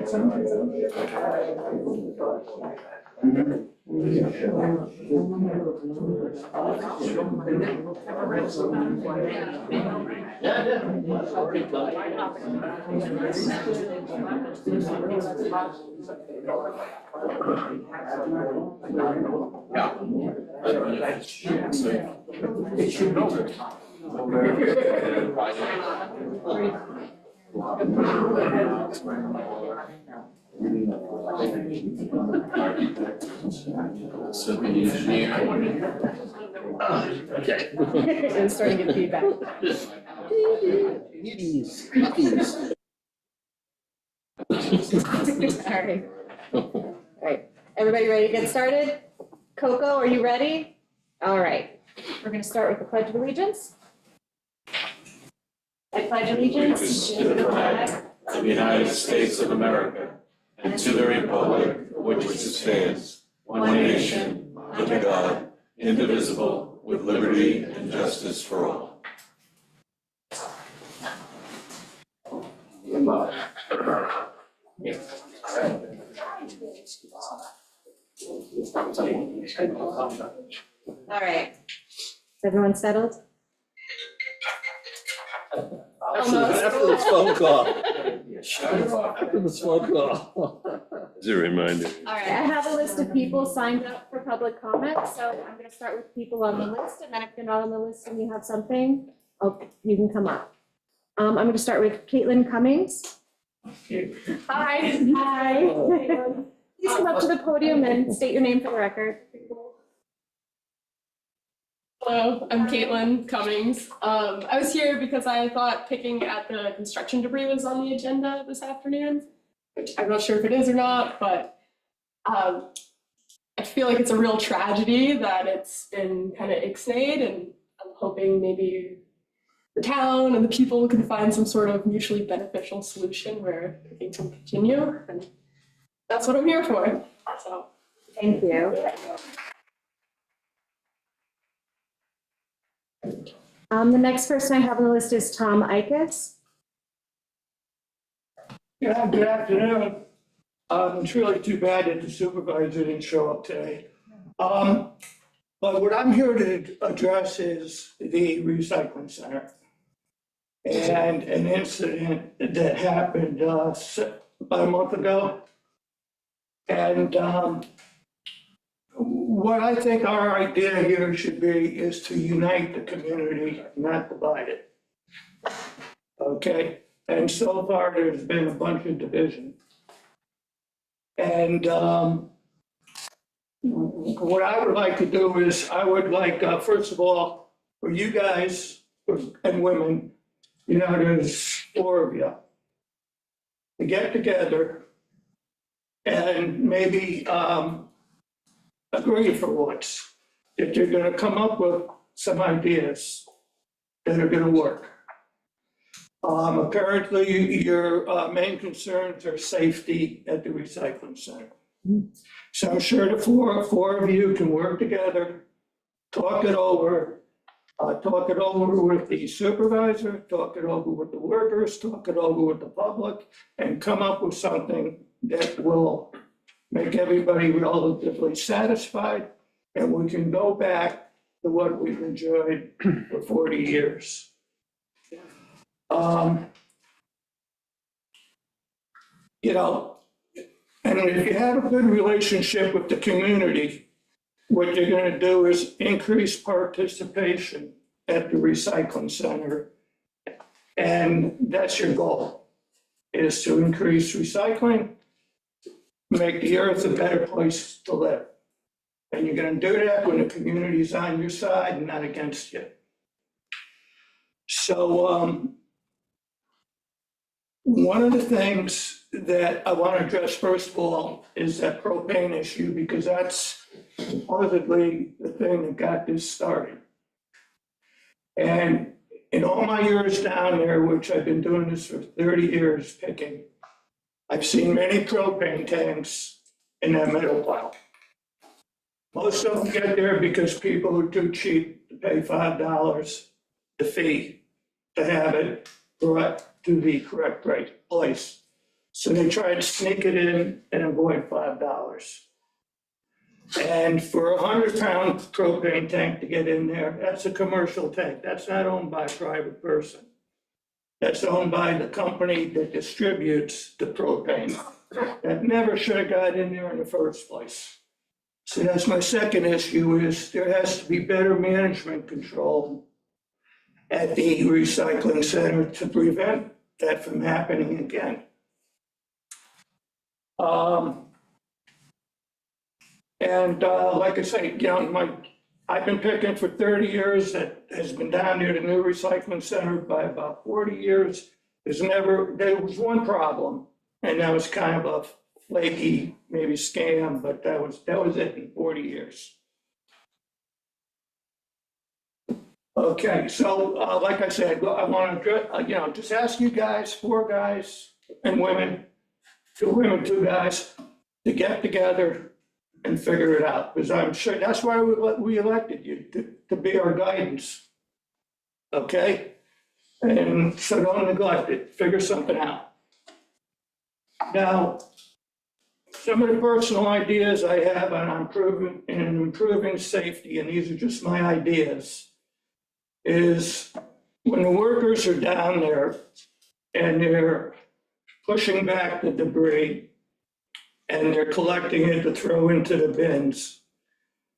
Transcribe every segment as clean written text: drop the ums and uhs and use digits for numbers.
Civil engineer. Okay. I'm starting to get feedback. All right. Everybody ready to get started? Coco, are you ready? All right. We're going to start with the Pledge of Allegiance. I pledge allegiance to the flag of the United States of America and to the republic for which it stands, one nation, under God, indivisible, with liberty and justice for all. All right. Is everyone settled? After this phone call. After this phone call. As a reminder. All right, I have a list of people signed up for public comment, so I'm going to start with people on the list, and then if you're not on the list and you have something, you can come up. I'm going to start with Caitlin Cummings. Hi. Hi. Please come up to the podium and state your name for the record. Hello, I'm Caitlin Cummings. I was here because I thought picking at the construction debris was on the agenda this afternoon, which I'm not sure if it is or not, but I feel like it's a real tragedy that it's been kind of ixnayed, and I'm hoping maybe the town and the people can find some sort of mutually beneficial solution where picking can continue, and that's what I'm here for. So, Thank you. The next person I have on the list is Tom Ikes. Yeah, good afternoon. It's really too bad that the supervisor didn't show up today. But what I'm here to address is the recycling center and an incident that happened about a month ago. And what I think our idea here should be is to unite the community, not divide it. Okay? And so far, there's been a bunch of division. And what I would like to do is, I would like, first of all, for you guys and women, you know, there's 4 of you, to get together and maybe agree for once that you're going to come up with some ideas that are going to work. Apparently, your main concerns are safety at the recycling center. So I'm sure the four of you can work together, talk it over with the supervisor, talk it over with the workers, talk it over with the public, and come up with something that will make everybody relatively satisfied, and we can go back to what we've enjoyed for 40 years. You know, and if you have a good relationship with the community, what you're going to do is increase participation at the recycling center. And that's your goal, is to increase recycling, make the earth a better place to live. And you're going to do that when the community is on your side and not against you. So one of the things that I want to address first of all is that propane issue, because that's supposedly the thing that got this started. And in all my years down there, which I've been doing this for 30 years picking, I've seen many propane tanks in that middle pile. Most of them get there because people are too cheap to pay $5 the fee to have it brought to the correct place. So they try to sneak it in and avoid $5. And for a 100-pound propane tank to get in there, that's a commercial tank. That's not owned by a private person. That's owned by the company that distributes the propane. That never should have got in there in the first place. So that's my second issue, is there has to be better management control at the recycling center to prevent that from happening again. Like I say, you know, I've been picking for 30 years. That has been down near the new recycling center by about 40 years. There was one problem, and that was kind of a flaky, maybe scam, but that was it in 40 years. Okay, so like I said, I want to, just ask you guys, 4 guys and women, 2 women, 2 guys, to get together and figure it out, because I'm sure that's why we elected you, to be our guidance. Okay? And so don't neglect it, figure something out. Now, some of the personal ideas I have on improving safety, and these are just my ideas, is when the workers are down there and they're pushing back the debris and they're collecting it to throw into the bins,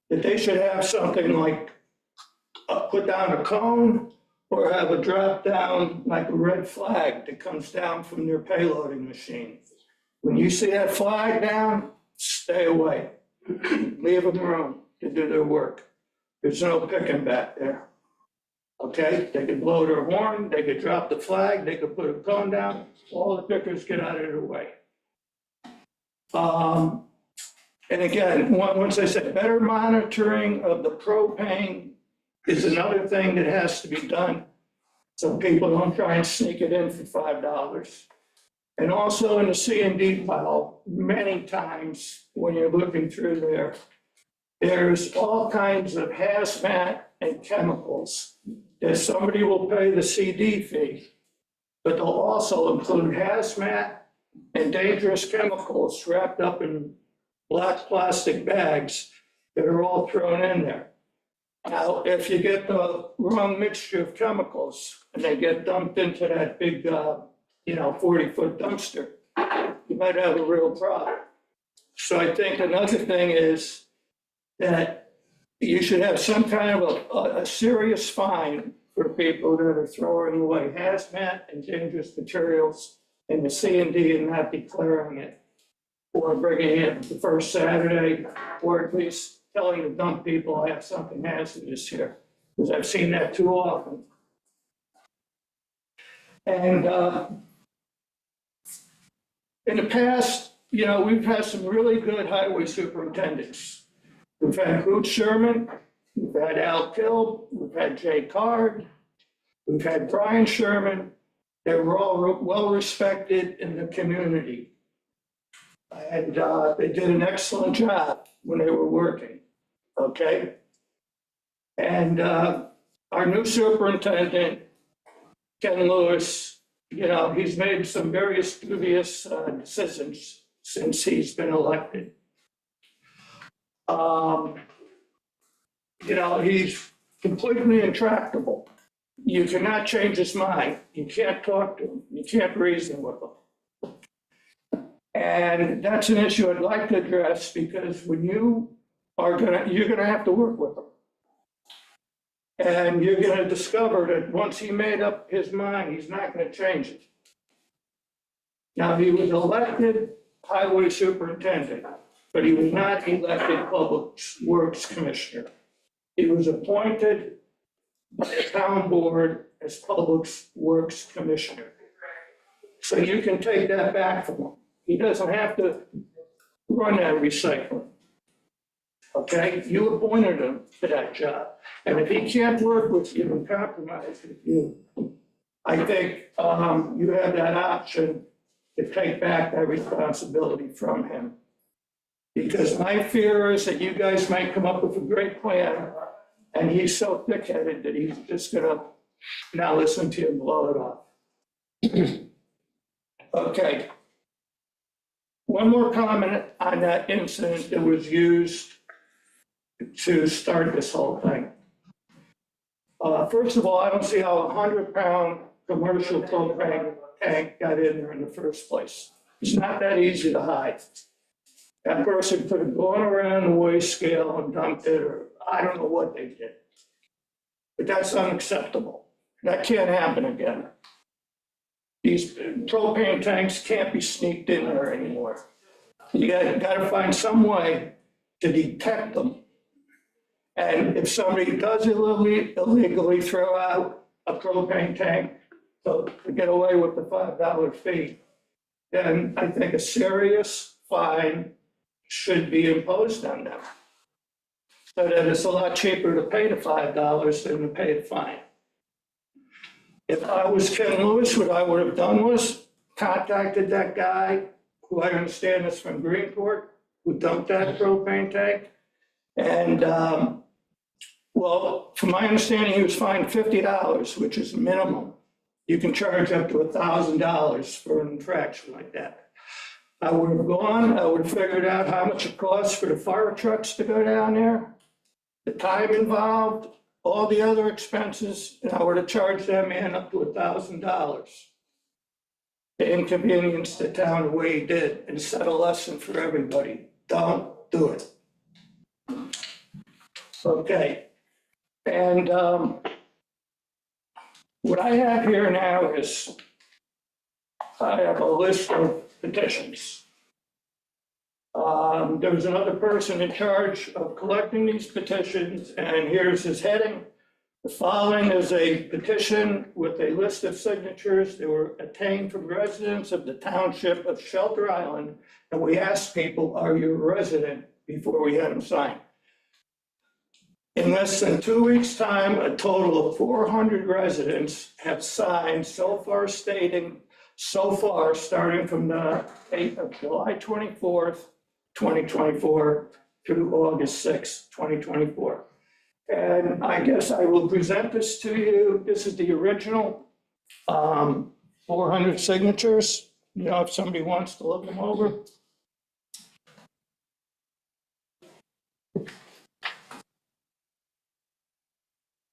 that they should have something like put down a cone or have a drop down like a red flag that comes down from their payloading machine. When you see that flag down, stay away. Leave them room to do their work. There's no picking back there. Okay, they could blow their horn, they could drop the flag, they could put a cone down, all the pickers get out of their way. And again, once I said, better monitoring of the propane is another thing that has to be done, so people don't try and sneak it in for $5. And also in the C&D pile, many times when you're looking through there, there's all kinds of hazmat and chemicals that somebody will pay the CD fee, but they'll also include hazmat and dangerous chemicals wrapped up in black plastic bags that are all thrown in there. Now, if you get the wrong mixture of chemicals and they get dumped into that big, 40-foot dumpster, you might have a real problem. So I think another thing is that you should have some kind of a serious fine for people that are throwing away hazmat and dangerous materials in the C&D and not declaring it, or bringing it the first Saturday, or at least telling the dump people I have something hazardous here, because I've seen that too often. And in the past, we've had some really good highway superintendents. We've had Ruth Sherman, we've had Al Kilb, we've had Jay Card, we've had Brian Sherman. They were all well respected in the community. And they did an excellent job when they were working, okay? And our new superintendent, Ken Lewis, he's made some very studious decisions since he's been elected. He's completely intractable. You cannot change his mind. You can't talk to him. You can't reason with him. And that's an issue I'd like to address, because when you're gonna have to work with him. And you're gonna discover that once he made up his mind, he's not gonna change it. Now, he was elected highway superintendent, but he was not elected public works commissioner. He was appointed by the town board as public works commissioner. So you can take that back from him. He doesn't have to run that recycling. Okay, you appointed him to that job. And if he can't work with you and compromise with you, I think you have that option to take back that responsibility from him. Because my fear is that you guys might come up with a great plan, and he's so thick-headed that he's just gonna not listen to you and blow it off. Okay, one more comment on that incident that was used to start this whole thing. First of all, I don't see how a 100-pound commercial propane tank got in there in the first place. It's not that easy to hide. That person could have gone around the weigh scale and dumped it, or I don't know what they did. But that's unacceptable. That can't happen again. These propane tanks can't be sneaked in there anymore. You gotta find some way to detect them. And if somebody does illegally throw out a propane tank to get away with the $5 fee, then I think a serious fine should be imposed on them. So that it's a lot cheaper to pay the $5 than to pay the fine. If I was Ken Lewis, what I would have done was contacted that guy, who I understand is from Greenport, who dumped that propane tank. And, well, from my understanding, he was fined $50, which is minimum. You can charge up to $1,000 for an infraction like that. I would have gone, I would have figured out how much it costs for the fire trucks to go down there, the time involved, all the other expenses, and I would have charged that man up to $1,000 to inconvenience the town the way he did and set a lesson for everybody. Don't do it. Okay. And what I have here now is I have a list of petitions. There was another person in charge of collecting these petitions, and here's his heading. The following is a petition with a list of signatures that were obtained from residents of the township of Shelter Island. And we asked people, are you a resident, before we had them sign. In less than 2 weeks' time, a total of 400 residents have signed so far, starting from the 8th of July 24th, 2024 through August 6th, 2024. And I guess I will present this to you. This is the original 400 signatures. You know, if somebody wants to look them over.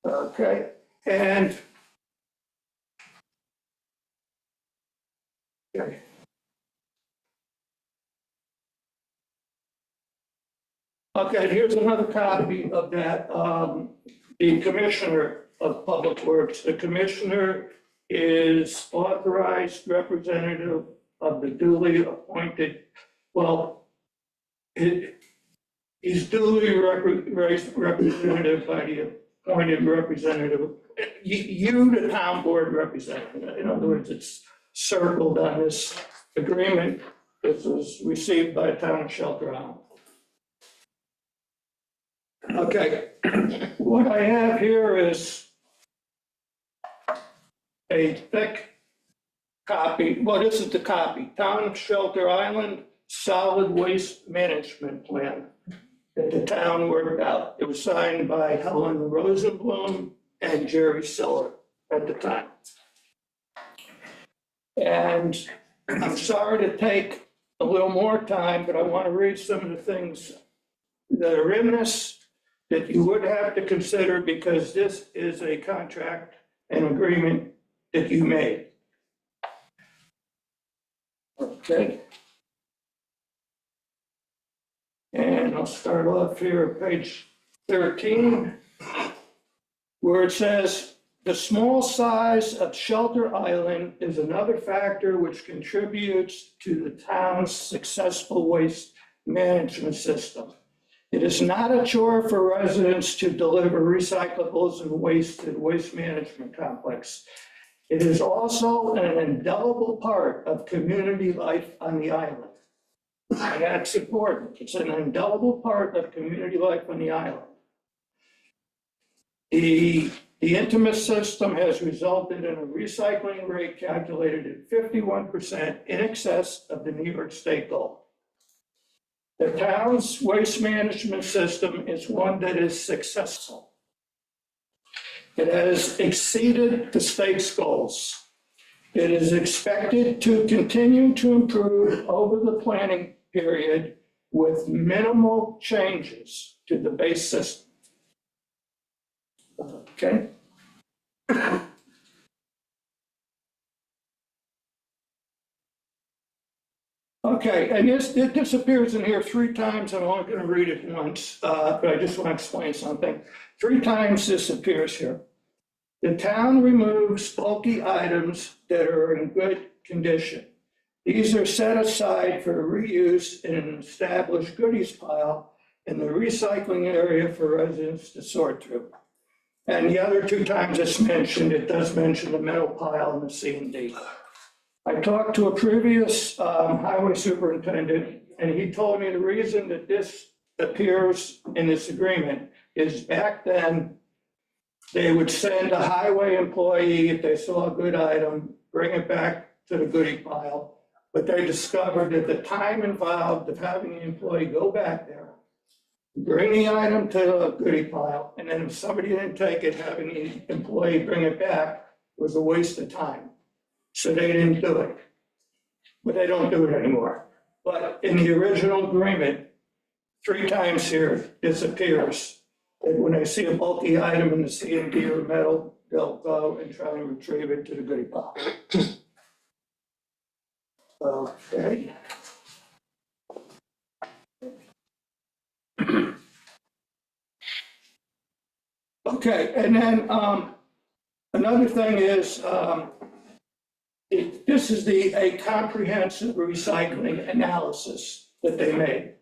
Okay, and okay. Okay, here's another copy of that. The Commissioner of Public Works, the Commissioner is authorized representative of the duly appointed, well, he's duly representative by the appointed representative. You, the town board representative. In other words, it's circled on this agreement. This was received by the town of Shelter Island. Okay, what I have here is a thick copy. Well, this is the copy. Town of Shelter Island Solid Waste Management Plan that the town worked out. It was signed by Helen Rosenblum and Jerry Siller at the time. And I'm sorry to take a little more time, but I want to read some of the things that are in this that you would have to consider, because this is a contract and agreement that you made. Okay. And I'll start off here at page 13, where it says, the small size of Shelter Island is another factor which contributes to the town's successful waste management system. It is not a chore for residents to deliver recyclables and waste to the waste management complex. It is also an indelible part of community life on the island. And that's important. It's an indelible part of community life on the island. The intimate system has resulted in a recycling rate calculated at 51%, in excess of the New York State goal. The town's waste management system is one that is successful. It has exceeded the state's goals. It is expected to continue to improve over the planning period with minimal changes to the base system. Okay? Okay, and this appears in here 3 times. I'm only going to read it once, but I just want to explain something. 3 times this appears here. The town removes bulky items that are in good condition. These are set aside for reuse in an established goodies pile in the recycling area for residents to sort through. And the other 2 times it's mentioned, it does mention the metal pile in the C and D. I talked to a previous highway superintendent, and he told me the reason that this appears in this agreement is back then, they would send a highway employee, if they saw a good item, bring it back to the goodie pile. But they discovered that the time involved of having the employee go back there, bring the item to the goodie pile, and then if somebody didn't take it, having the employee bring it back was a waste of time. So they didn't do it. But they don't do it anymore. But in the original agreement, 3 times here disappears. And when they see a bulky item in the C and D or metal, they'll go and try and retrieve it to the goodie pile. Okay. Okay, and then another thing is, this is a comprehensive recycling analysis that they made.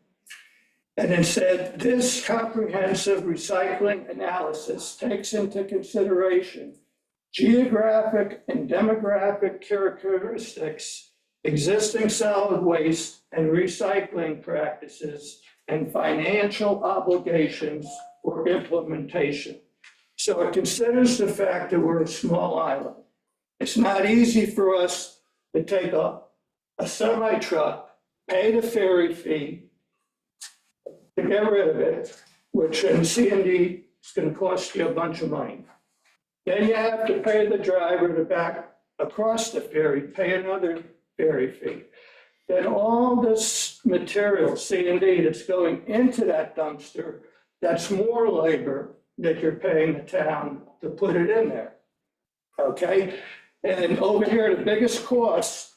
And it said, this comprehensive recycling analysis takes into consideration geographic and demographic characteristics, existing solid waste and recycling practices, and financial obligations for implementation. So it considers the fact that we're a small island. It's not easy for us to take a semi truck, pay the ferry fee to get rid of it, which in C&D is going to cost you a bunch of money. Then you have to pay the driver to back across the ferry, pay another ferry fee. Then all this material, C&D, that's going into that dumpster, that's more labor that you're paying the town to put it in there. Okay? And over here, the biggest cost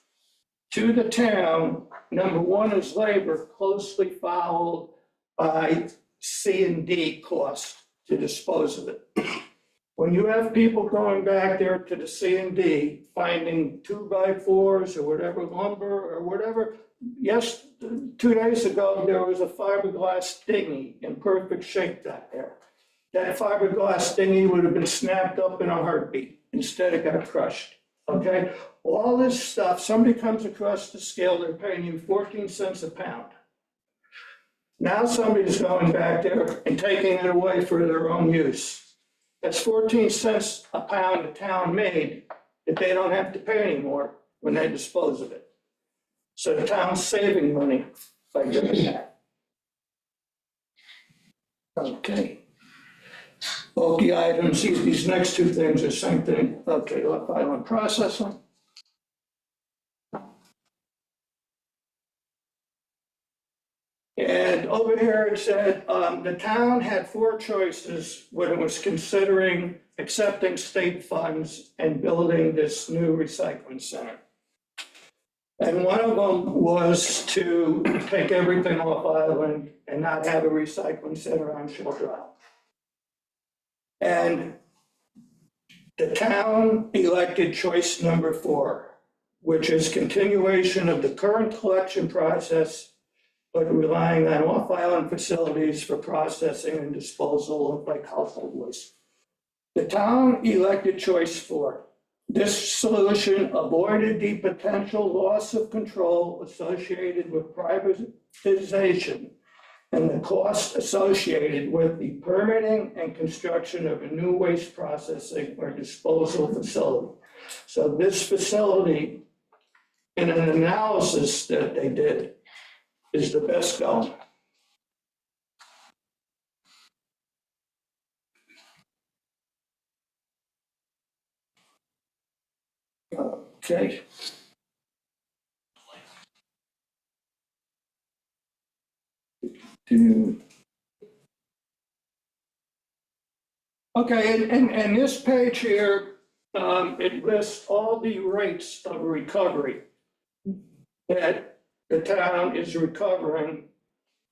to the town, number one is labor, closely followed by C&D cost to dispose of it. When you have people going back there to the C&D, finding 2x4s or whatever lumber or whatever, yes, 2 days ago, there was a fiberglass dinghy in perfect shape back there. That fiberglass dinghy would have been snapped up in a heartbeat. Instead, it got crushed, okay? All this stuff, somebody comes across the scale, they're paying you 14 cents a pound. Now somebody's going back there and taking it away for their own use. That's 14 cents a pound the town made that they don't have to pay anymore when they dispose of it. So the town's saving money by doing that. Okay. Bulky items, these next 2 things are the same thing. Okay, island processing. And over here it said the town had 4 choices when it was considering accepting state funds and building this new recycling center. And one of them was to take everything off island and not have a recycling center on Shell Drive. And the town elected choice number 4, which is continuation of the current collection process, but relying on off-island facilities for processing and disposal of like household waste. The town elected choice 4. This solution avoided the potential loss of control associated with privatization and the cost associated with the permitting and construction of a new waste processing or disposal facility. So this facility, in an analysis that they did, is the best going. Okay. Okay, and this page here, it lists all the rates of recovery that the town is recovering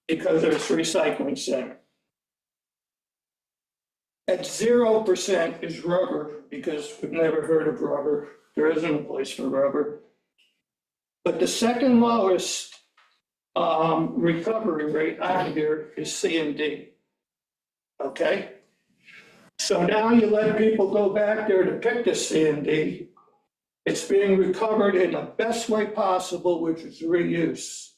because of its recycling center. At 0% is rubber, because we've never heard of rubber. There isn't a place for rubber. But the second lowest recovery rate on here is C and D. Okay? So now you let people go back there to pick the C and D. It's being recovered in the best way possible, which is reuse.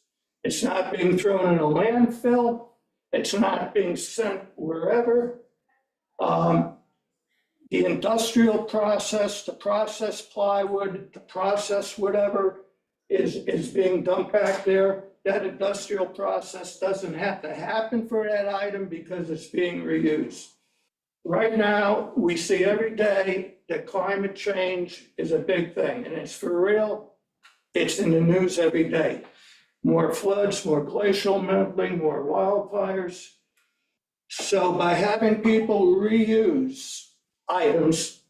It's not being thrown in a landfill. It's not being sent wherever. The industrial process, to process plywood, to process whatever is being dumped back there. That industrial process doesn't have to happen for that item because it's being reused. Right now, we see every day that climate change is a big thing, and it's for real. It's in the news every day. More floods, more glacial melting, more wildfires. So by having people reuse items,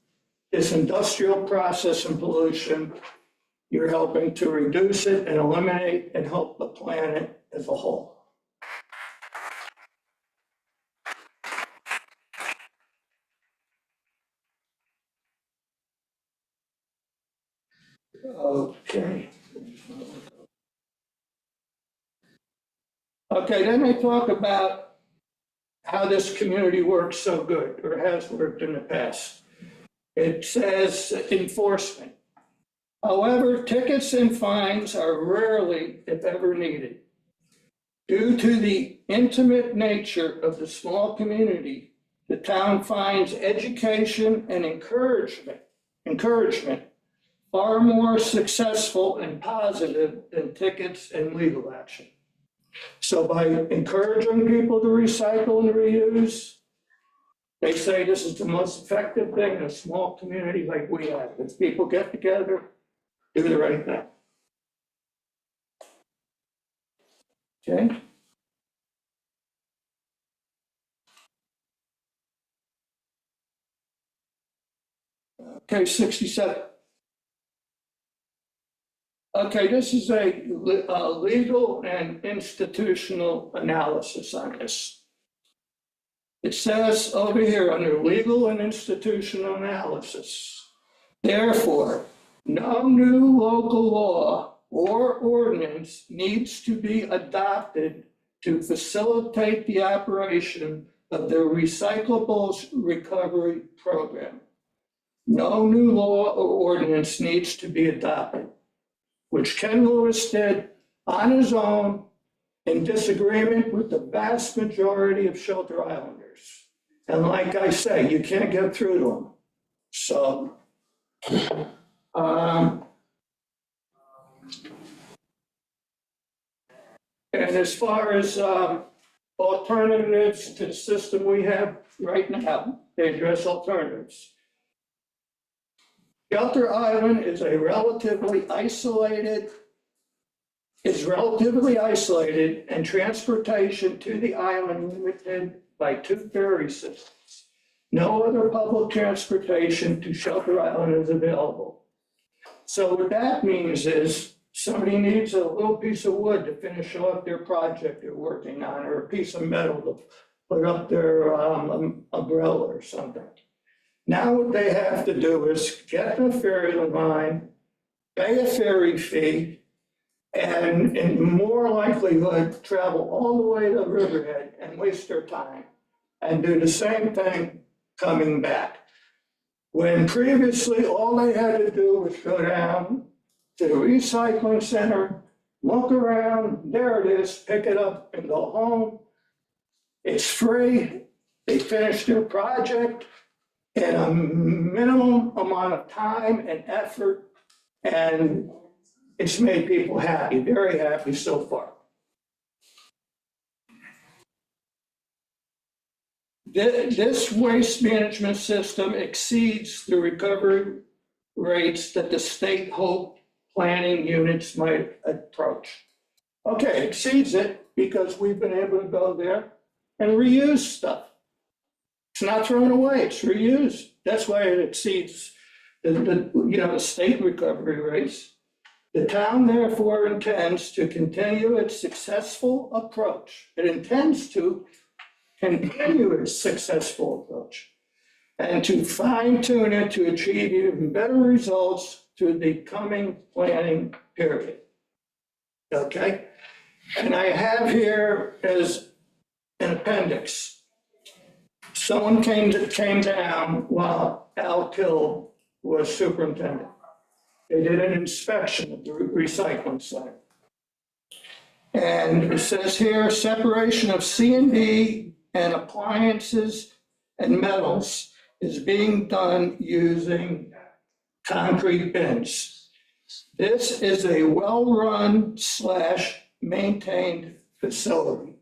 this industrial process and pollution, you're helping to reduce it and eliminate and help the planet as a whole. Okay. Okay, then they talk about how this community works so good, or has worked in the past. It says enforcement. However, tickets and fines are rarely, if ever, needed. Due to the intimate nature of the small community, the town finds education and encouragement far more successful and positive than tickets and legal action. So by encouraging people to recycle and reuse, they say this is the most effective thing in a small community like we have. If people get together, do the right thing. Okay? Okay, 67. Okay, this is a legal and institutional analysis on this. It says over here under legal and institutional analysis, therefore, no new local law or ordinance needs to be adopted to facilitate the operation of the recyclables recovery program. No new law or ordinance needs to be adopted, which Ken Lewis did on his own in disagreement with the vast majority of Shelter Islanders. And like I say, you can't get through to them. So, and as far as alternatives to the system we have right now, they address alternatives. Shelter Island is relatively isolated, and transportation to the island limited by 2 ferry systems. No other public transportation to Shelter Island is available. So what that means is somebody needs a little piece of wood to finish off their project they're working on, or a piece of metal to put up their umbrella or something. Now what they have to do is get to the ferry line, pay a ferry fee, and in more likelihood, travel all the way to Riverhead and waste their time and do the same thing coming back. When previously, all they had to do was go down to the recycling center, look around, there it is, pick it up and go home. It's free. They finish their project in a minimum amount of time and effort, and it's made people happy, very happy so far. This waste management system exceeds the recovery rates that the state hope planning units might approach. Okay, it exceeds it because we've been able to go there and reuse stuff. It's not thrown away, it's reused. That's why it exceeds the state recovery rates. The town therefore intends to continue its successful approach. It intends to continue its successful approach and to fine tune it to achieve even better results through the coming planning period. Okay? And I have here as an appendix, someone came down while Al Kill was superintendent. They did an inspection of the recycling center. And it says here, separation of C&D and appliances and metals is being done using concrete bins. This is a well-run / maintained facility.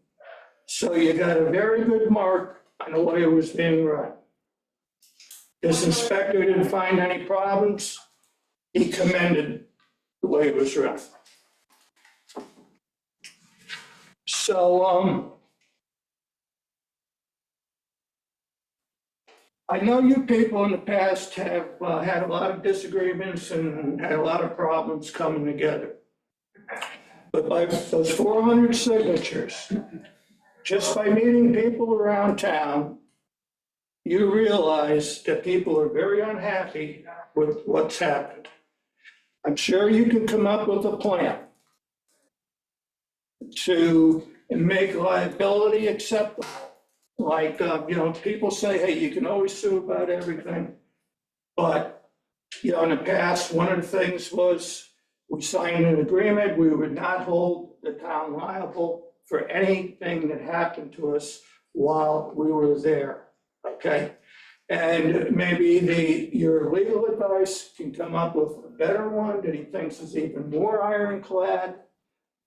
So you got a very good mark on the way it was being run. This inspector didn't find any problems. He commended the way it was run. So, I know you people in the past have had a lot of disagreements and had a lot of problems coming together. But by those 400 signatures, just by meeting people around town, you realize that people are very unhappy with what's happened. I'm sure you can come up with a plan to make liability acceptable. Like, people say, hey, you can always sue about everything. But, in the past, one of the things was we signed an agreement, we would not hold the town liable for anything that happened to us while we were there, okay? And maybe your legal advice can come up with a better one that he thinks is even more ironclad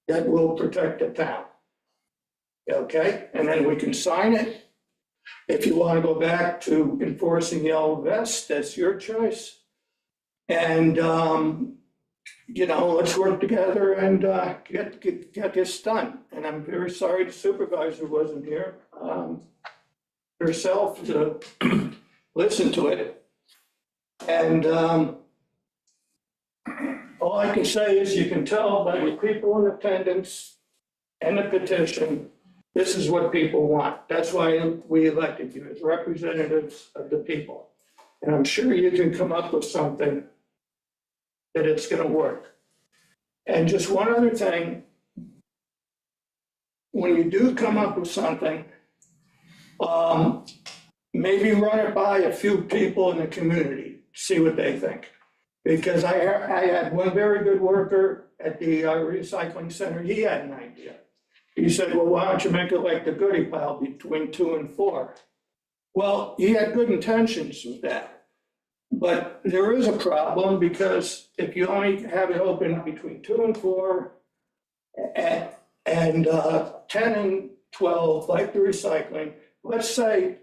that will protect the town. Okay, and then we can sign it. If you want to go back to enforcing yellow vest, that's your choice. And, let's work together and get this done. And I'm very sorry the supervisor wasn't here herself to listen to it. And all I can say is you can tell by the people in attendance and the petition, this is what people want. That's why we elected you as representatives of the people. And I'm sure you can come up with something that it's going to work. And just one other thing, when you do come up with something, maybe run it by a few people in the community, see what they think. Because I had one very good worker at the recycling center, he had an idea. He said, well, why don't you make it like the goodie pile between 2 and 4? Well, he had good intentions with that. But there is a problem because if you only have it open between 2 and 4 and 10 and 12, like the recycling, let's say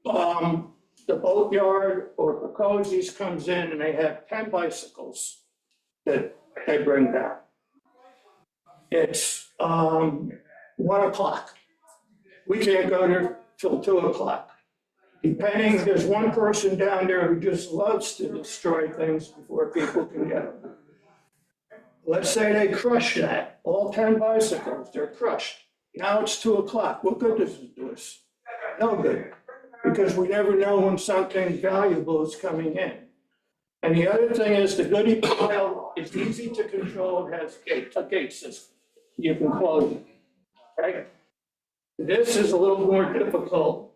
the boatyard or Picosi's comes in and they have 10 bicycles that they bring down. It's 1 o'clock. We can't go there till 2 o'clock. Depending, there's one person down there who just loves to destroy things before people can get them. Let's say they crush that, all 10 bicycles, they're crushed. Now it's 2 o'clock. What good does it do us? No good, because we never know when something valuable is coming in. And the other thing is the goodie pile is easy to control, it has a gate system. You can close it, okay? This is a little more difficult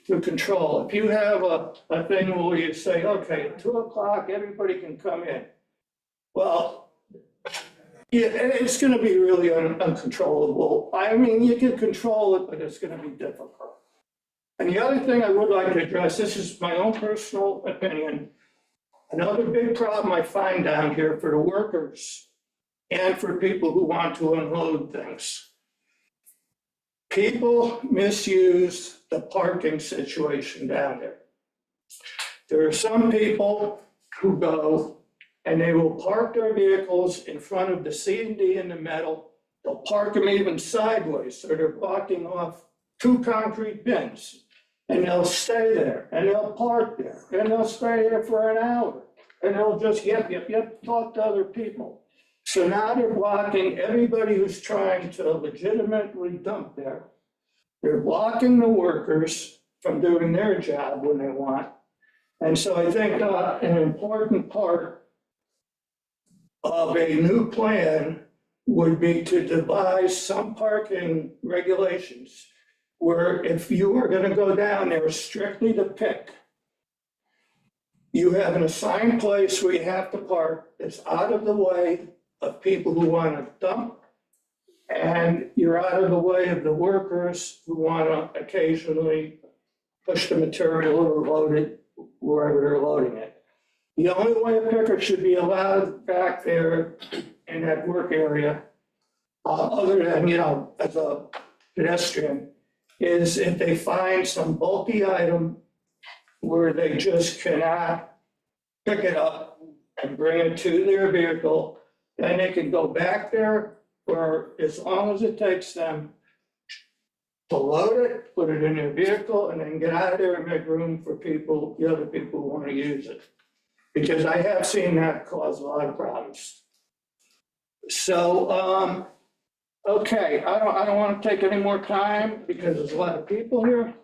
to control. If you have a thing where you say, okay, at 2 o'clock, everybody can come in. Well, yeah, it's gonna be really uncontrollable. I mean, you can control it, but it's gonna be difficult. And the other thing I would like to address, this is my own personal opinion. Another big problem I find down here for the workers and for people who want to unload things. People misuse the parking situation down there. There are some people who go and they will park their vehicles in front of the C and D in the middle. They'll park them even sideways, so they're blocking off 2 concrete bins. And they'll stay there, and they'll park there, and they'll stay there for an hour. And they'll just yep, talk to other people. So now they're blocking everybody who's trying to legitimately dump there. They're blocking the workers from doing their job when they want. And so I think an important part of a new plan would be to devise some parking regulations where if you are gonna go down there strictly to pick, you have an assigned place where you have to park that's out of the way of people who wanna dump, and you're out of the way of the workers who wanna occasionally push the material or load it wherever they're loading it. The only way a picker should be allowed back there in that work area, other than, you know, as a pedestrian, is if they find some bulky item where they just cannot pick it up and bring it to their vehicle, then they can go back there for as long as it takes them to load it, put it in their vehicle, and then get out of there and make room for people, the other people who want to use it. Because I have seen that cause a lot of problems. So, okay, I don't want to take any more time because there's a lot of people here.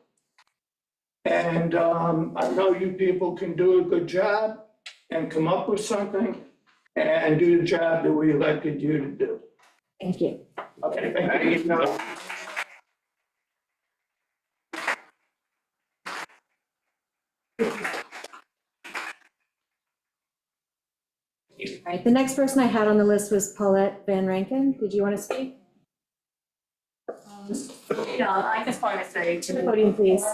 And I know you people can do a good job and come up with something and do the job that we elected you to do. Thank you. Okay, thank you. All right, the next person I had on the list was Paulette Van Rankin. Did you want to speak? Yeah, I just want to say To the podium, please.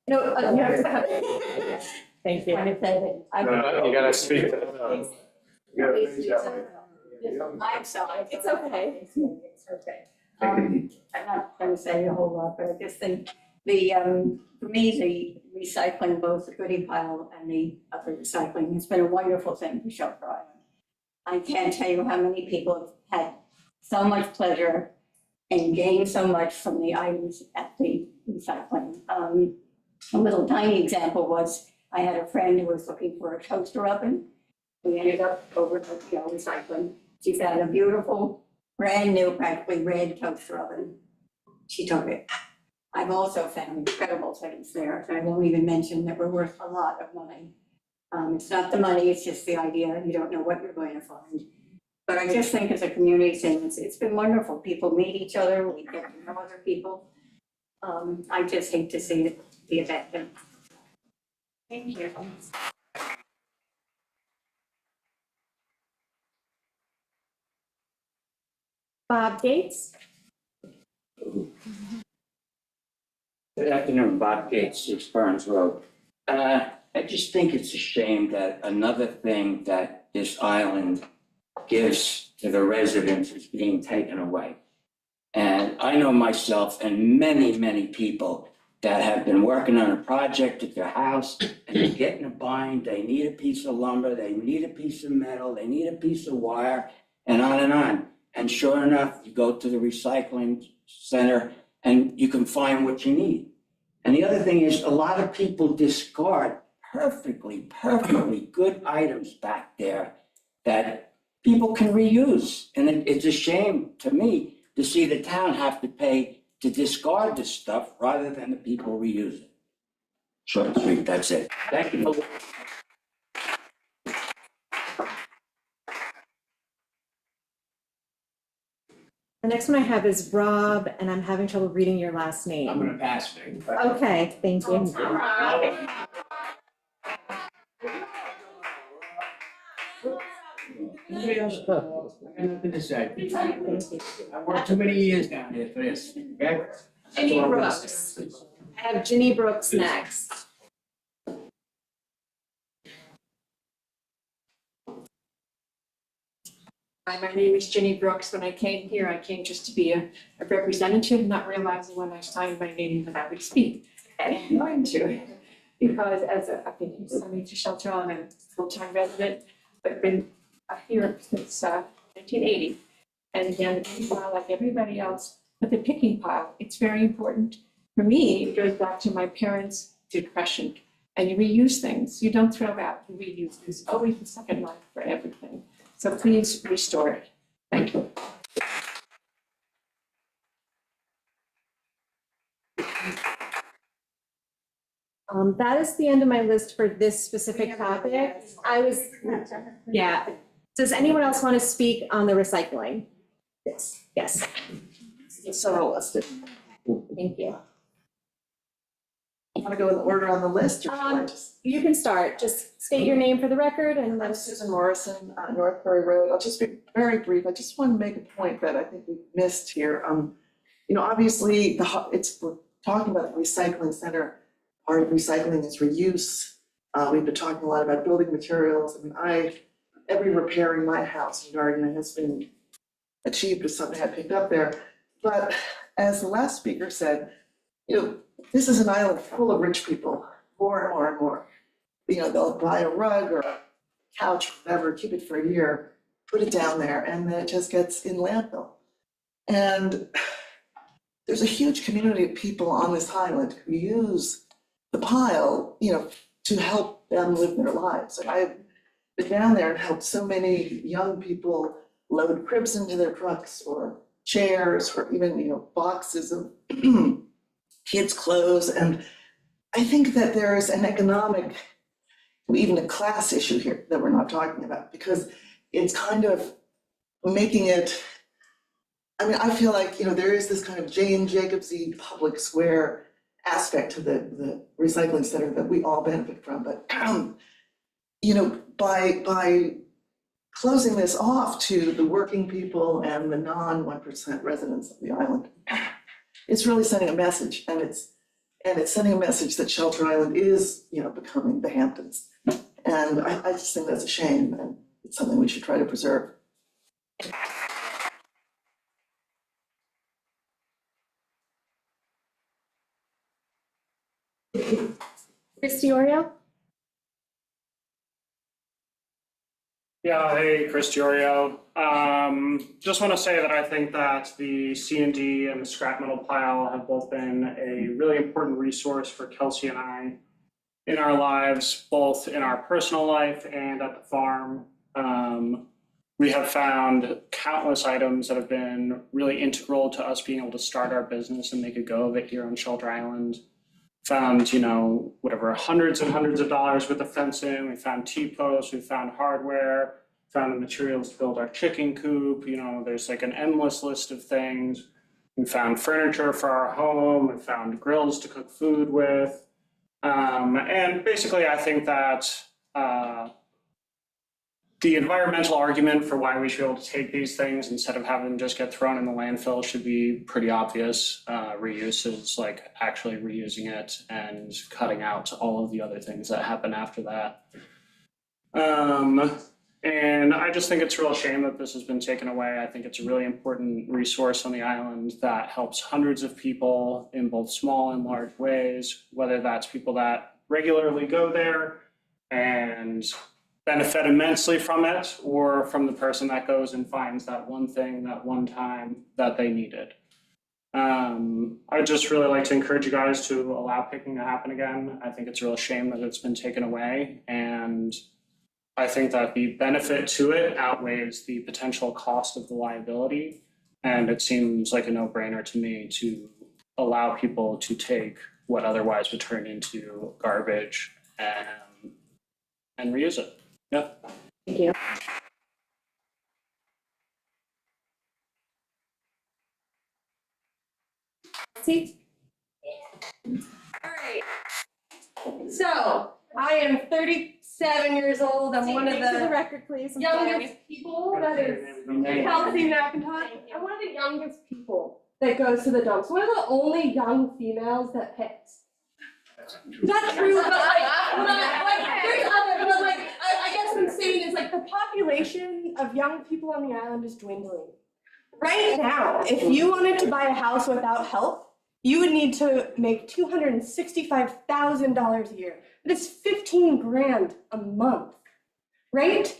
No, you have to. Thank you. want to say that I. No, you gotta speak. I'm sorry. It's okay. It's okay. I'm not going to say a whole lot, but I just think for me, the recycling, both the goodie pile and the other recycling, has been a wonderful thing for Shelter Island. I can't tell you how many people have had so much pleasure and gained so much from the items at the recycling. A little tiny example was, I had a friend who was looking for a toaster oven. We ended up recycling. She found a beautiful, brand new, practically red toaster oven. She took it. I've also found incredible things there, and I won't even mention that were worth a lot of money. It's not the money, it's just the idea, you don't know what you're going to find. But I just think as a community thing, it's been wonderful. People meet each other, we get to know other people. I just hate to see it be affected. Thank you. Bob Gates? Good afternoon, Bob Gates, 6 Burns Road. I just think it's a shame that another thing that this island gives to the residents is being taken away. And I know myself and many, many people that have been working on a project at their house and they get in a bind, they need a piece of lumber, they need a piece of metal, they need a piece of wire, and on and on. And sure enough, you go to the recycling center and you can find what you need. And the other thing is, a lot of people discard perfectly good items back there that people can reuse. And it's a shame to me to see the town have to pay to discard this stuff rather than the people reuse it. Short and sweet, that's it. Thank you. The next one I have is Rob, and I'm having trouble reading your last name. I'm gonna pass it. Okay, thank you. Nobody else, I got nothing to say. I worked too many years down here for this, okay? Ginny Brooks. I have Ginny Brooks next. Hi, my name is Ginny Brooks. When I came here, I came just to be a representative, not realizing when I signed my name that I would speak. And I'm going to. because I've been here since to Shelter Island, I'm a full-time resident, but been here since 1980. And again, the picking pile, like everybody else, but the picking pile, it's very important. For me, it goes back to my parents' depression. And you reuse things, you don't throw out, you reuse. There's always a second life for everything. So please restore it. Thank you. That is the end of my list for this specific topic. Yeah. Does anyone else want to speak on the recycling? Yes. Several listed. Thank you. Want to go in order on the list, or should I just? You can start. Just state your name for the record and let I'm us. Susan Morrison, North Prairie Road. I'll just be very brief. I just want to make a point that I think we missed here. Obviously, we're talking about the recycling center. Part of recycling is reuse. We've been talking a lot about building materials. Every repair in my house and garden has been achieved with something I picked up there. But as the last speaker said, this is an island full of rich people, more and more and more. They'll buy a rug or a couch, whatever, keep it for a year, put it down there, and then it just gets in landfill. And there's a huge community of people on this island who use the pile, to help them live their lives. And I've been down there and helped so many young people load cribs into their trucks or chairs or even, boxes of kids' clothes. And I think that there is an economic, even a class issue here that we're not talking about, because it's kind of making it, I feel like, there is this kind of Jane Jacobs-y public square aspect to the recycling center that we all benefit from. But, by closing this off to the working people and the non-1% residents of the island, it's really sending a message, and it's sending a message that Shelter Island is, becoming the Hamptons. And I just think that's a shame, and it's something we should try to preserve. Christy Oreo? Yeah, hey, Chris Giorio. Just want to say that I think that the C&D and the scrap metal pile have both been a really important resource for Kelsey and I in our lives, both in our personal life and at the farm. We have found countless items that have been really integral to us being able to start our business and make a go of it here on Shelter Island. Found, hundreds and hundreds of dollars worth of fencing. We found T-posts, we found hardware, found the materials to build our chicken coop. There's like an endless list of things. We found furniture for our home. We found grills to cook food with. And basically, I think that the environmental argument for why we should be able to take these things instead of having them just get thrown in the landfill should be pretty obvious. Reuse is like actually reusing it and cutting out all of the other things that happen after that. And I just think it's a real shame that this has been taken away. I think it's a really important resource on the island that helps hundreds of people in both small and large ways, whether that's people that regularly go there and benefit immensely from it, or from the person that goes and finds that one thing, that one time that they needed. I'd just really like to encourage you guys to allow picking to happen again. I think it's a real shame that it's been taken away, and I think that the benefit to it outweighs the potential cost of the liability, and it seems like a no-brainer to me to allow people to take what otherwise would turn into garbage and reuse it. Yeah. Thank you. See? All right. So I am 37 years old. I'm one of Name for the the record, please. I'm sorry. youngest people. That is Kelsey McIntosh. I'm one of the youngest people that goes to the dumps. One of the only young females that picks. That's true, but there's other, but I guess what I'm saying is the population of young people on the island is dwindling. Right now, if you wanted to buy a house without help, you would need to make $265,000 a year. That is 15 grand a month, right?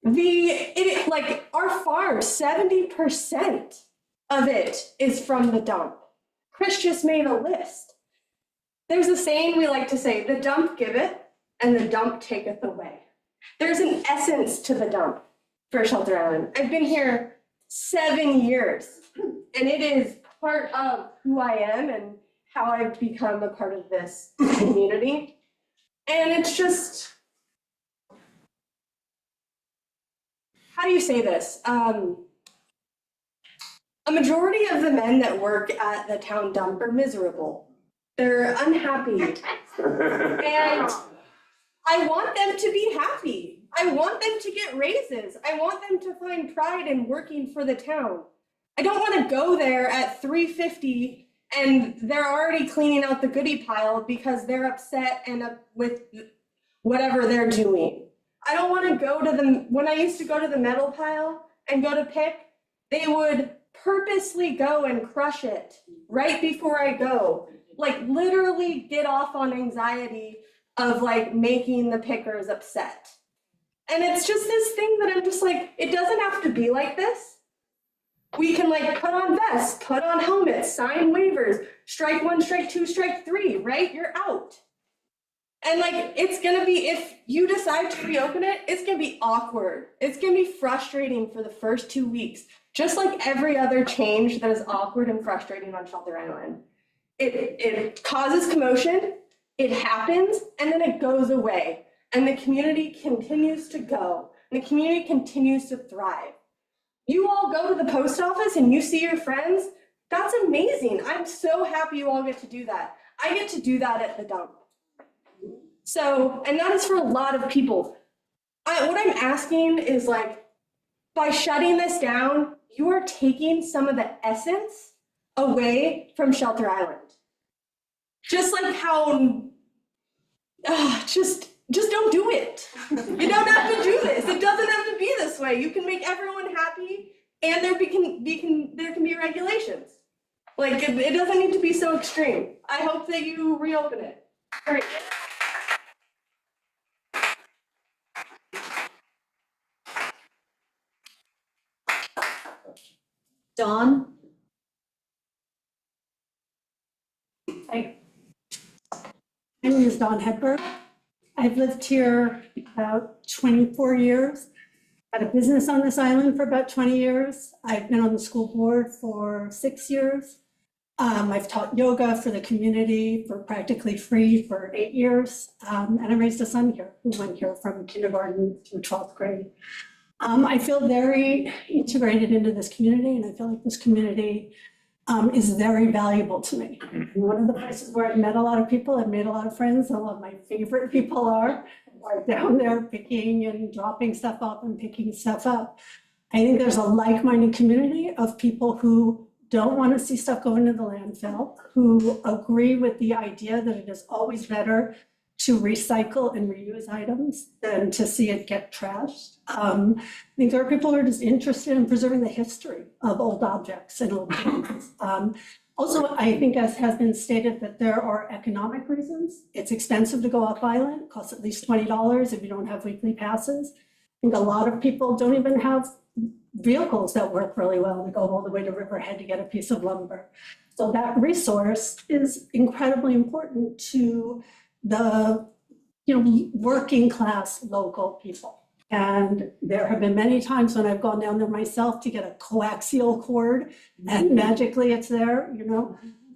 Like our farm, 70% of it is from the dump. Chris just made a list. There's a saying we like to say, the dump giveth and the dump taketh away. There's an essence to the dump for Shelter Island. I've been here 7 years, and it is part of who I am and how I've become a part of this community. And it's just, how do you say this? A majority of the men that work at the town dump are miserable. They're unhappy. And I want them to be happy. I want them to get raises. I want them to find pride in working for the town. I don't want to go there at 3:50 and they're already cleaning out the goodie pile because they're upset and with whatever they're doing. I don't want to go to when I used to go to the metal pile and go to pick, they would purposely go and crush it right before I go. Like literally get off on anxiety of like making the pickers upset. And it's just this thing that I'm just like, it doesn't have to be like this. We can like put on vests, put on helmets, sign waivers, strike 1, strike 2, strike 3, right? You're out. And like, it's gonna be, if you decide to reopen it, it's gonna be awkward. It's gonna be frustrating for the first 2 weeks, just like every other change that is awkward and frustrating on Shelter Island. It causes commotion, it happens, and then it goes away. And the community continues to go, and the community continues to thrive. You all go to the post office and you see your friends, that's amazing. I'm so happy you all get to do that. I get to do that at the dump. So, and that is for a lot of people. What I'm asking is like, by shutting this down, you are taking some of the essence away from Shelter Island. Just like how, just don't do it. You don't have to do this. It doesn't have to be this way. You can make everyone happy, and there can be regulations. Like it doesn't need to be so extreme. I hope that you reopen it. All right. Dawn? Hi. My name is Dawn Hedberg. I've lived here about 24 years. Had a business on this island for about 20 years. I've been on the school board for 6 years. I've taught yoga for the community for practically free for 8 years. And I raised a son here who went here from kindergarten through 12th grade. I feel very integrated into this community, and I feel like this community is very valuable to me. One of the places where I've met a lot of people, I've made a lot of friends, a lot of my favorite people are down there picking and dropping stuff off and picking stuff up. I think there's a like-minded community of people who don't want to see stuff go into the landfill, who agree with the idea that it is always better to recycle and reuse items than to see it get trashed. I think there are people who are just interested in preserving the history of old objects and old things. Also, I think, as has been stated, that there are economic reasons. It's expensive to go off island, it costs at least $20 if you don't have weekly passes. I think a lot of people don't even have vehicles that work really well and go all the way to Riverhead to get a piece of lumber. So that resource is incredibly important to the working class local people. And there have been many times when I've gone down there myself to get a coaxial cord and magically it's there,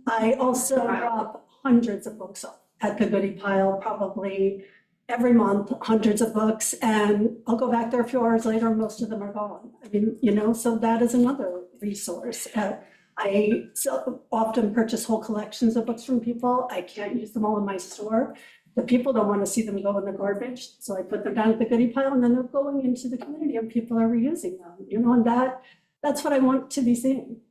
I also drop hundreds of books off at the goodie pile, probably every month, hundreds of books, and I'll go back there a few hours later, most of them are gone. I mean, so that is another resource. I so often purchase whole collections of books from people. I can't use them all in my store. The people don't want to see them go in the garbage, so I put them down at the goodie pile, and then they're going into the community, and people are reusing them. And that's what I want to be seeing.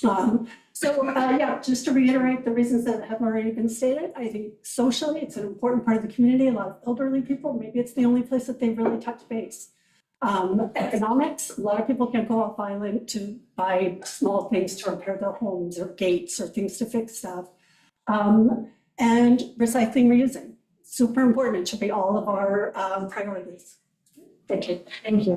Just to reiterate the reasons that have already been stated, I think socially it's an important part of the community. A lot of elderly people, maybe it's the only place that they really touch base. Economics, a lot of people can go off island to buy small things to repair their homes or gates or things to fix stuff. And recycling, reusing, super important. It should be all of our priorities. Thank you. Thank you.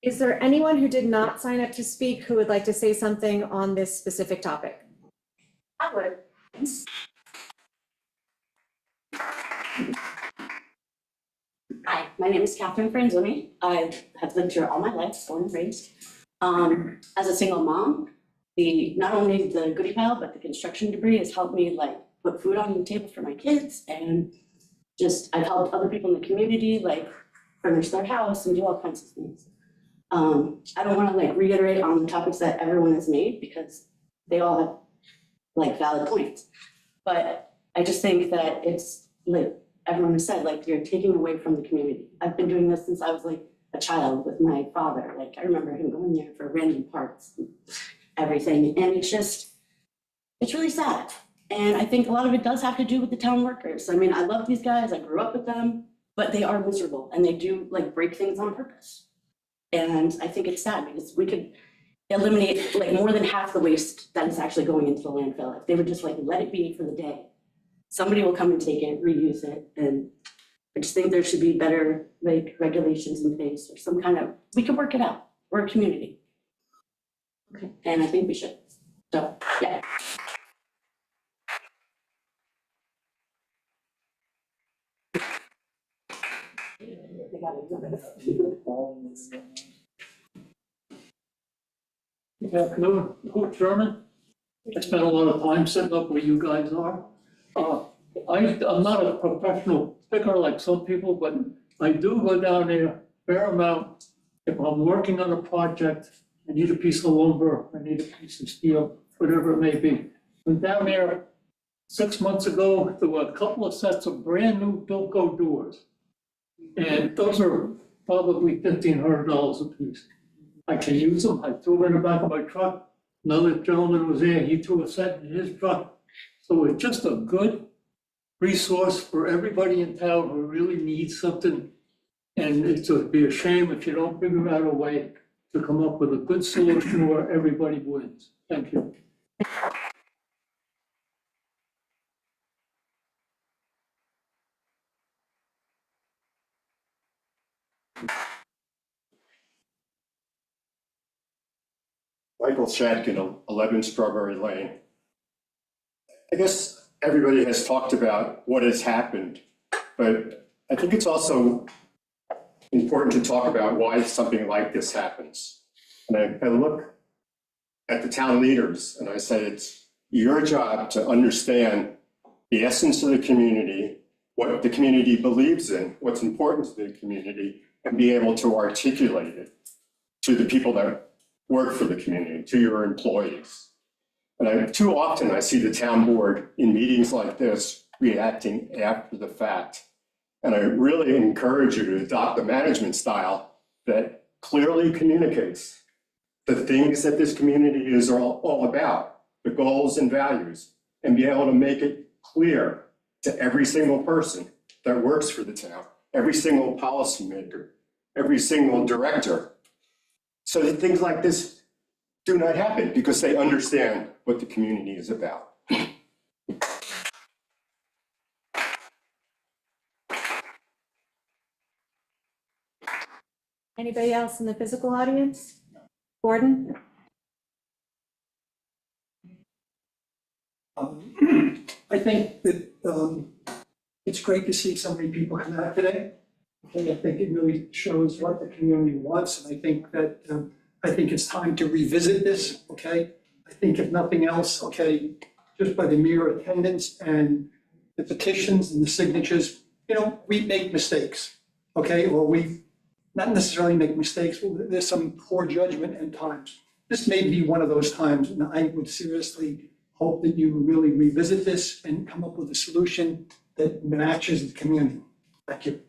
Is there anyone who did not sign up to speak who would like to say something on this specific topic? I would. Hi, my name is Catherine Franzoni. I have lived here all my life, born and raised. As a single mom, not only the goodie pile, but the construction debris has helped me like put food on the table for my kids, and just I've helped other people in the community like furnish their house and do all kinds of things. I don't want to like reiterate on the topics that everyone has made because they all have like valid points. But I just think that it's like everyone has said, like you're taking away from the community. I've been doing this since I was like a child with my father. Like I remember him going there for random parts and everything. And it's really sad. And I think a lot of it does have to do with the town workers. I mean, I love these guys, I grew up with them, but they are miserable and they do like break things on purpose. And I think it's sad because we could eliminate like more than half the waste that is actually going into the landfill. If they would just like let it be for the day, somebody will come and take it, reuse it. And I just think there should be better like regulations in place or some kind of, we can work it out. We're a community. Okay. And I think we should. So, yeah. Good afternoon, Coach Sherman. I spent a lot of time sitting up where you guys are. I'm not a professional picker like some people, but I do go down there a fair amount. If I'm working on a project, I need a piece of lumber, I need a piece of steel, whatever it may be. And down there 6 months ago, there were a couple of sets of brand new Bilco doors. And those are probably $1,500 a piece. I can use them, I threw them in the back of my truck. Another gentleman was there, he threw a set in his truck. So it's just a good resource for everybody in town who really needs something. And it would be a shame if you don't figure out a way to come up with a good solution where everybody wins. Thank you. Michael Shadkin, 11 Strawberry Lane. I guess everybody has talked about what has happened, but I think it's also important to talk about why something like this happens. And I look at the town leaders and I say, it's your job to understand the essence of the community, what the community believes in, what's important to the community, and be able to articulate it to the people that work for the community, to your employees. And too often I see the town board in meetings like this reacting after the fact. And I really encourage you to adopt a management style that clearly communicates the things that this community is all about, the goals and values, and be able to make it clear to every single person that works for the town, every single policymaker, every single director, so that things like this do not happen because they understand what the community is about. Anybody else in the physical audience? Gordon? I think that it's great to see so many people come out today. And I think it really shows what the community wants, and I think that it's time to revisit this, okay? I think if nothing else, okay, just by the mere attendance and the petitions and the signatures, you know, we make mistakes, okay? Or we not necessarily make mistakes, but there's some poor judgment at times. This may be one of those times, and I would seriously hope that you really revisit this and come up with a solution that matches the community. Thank you.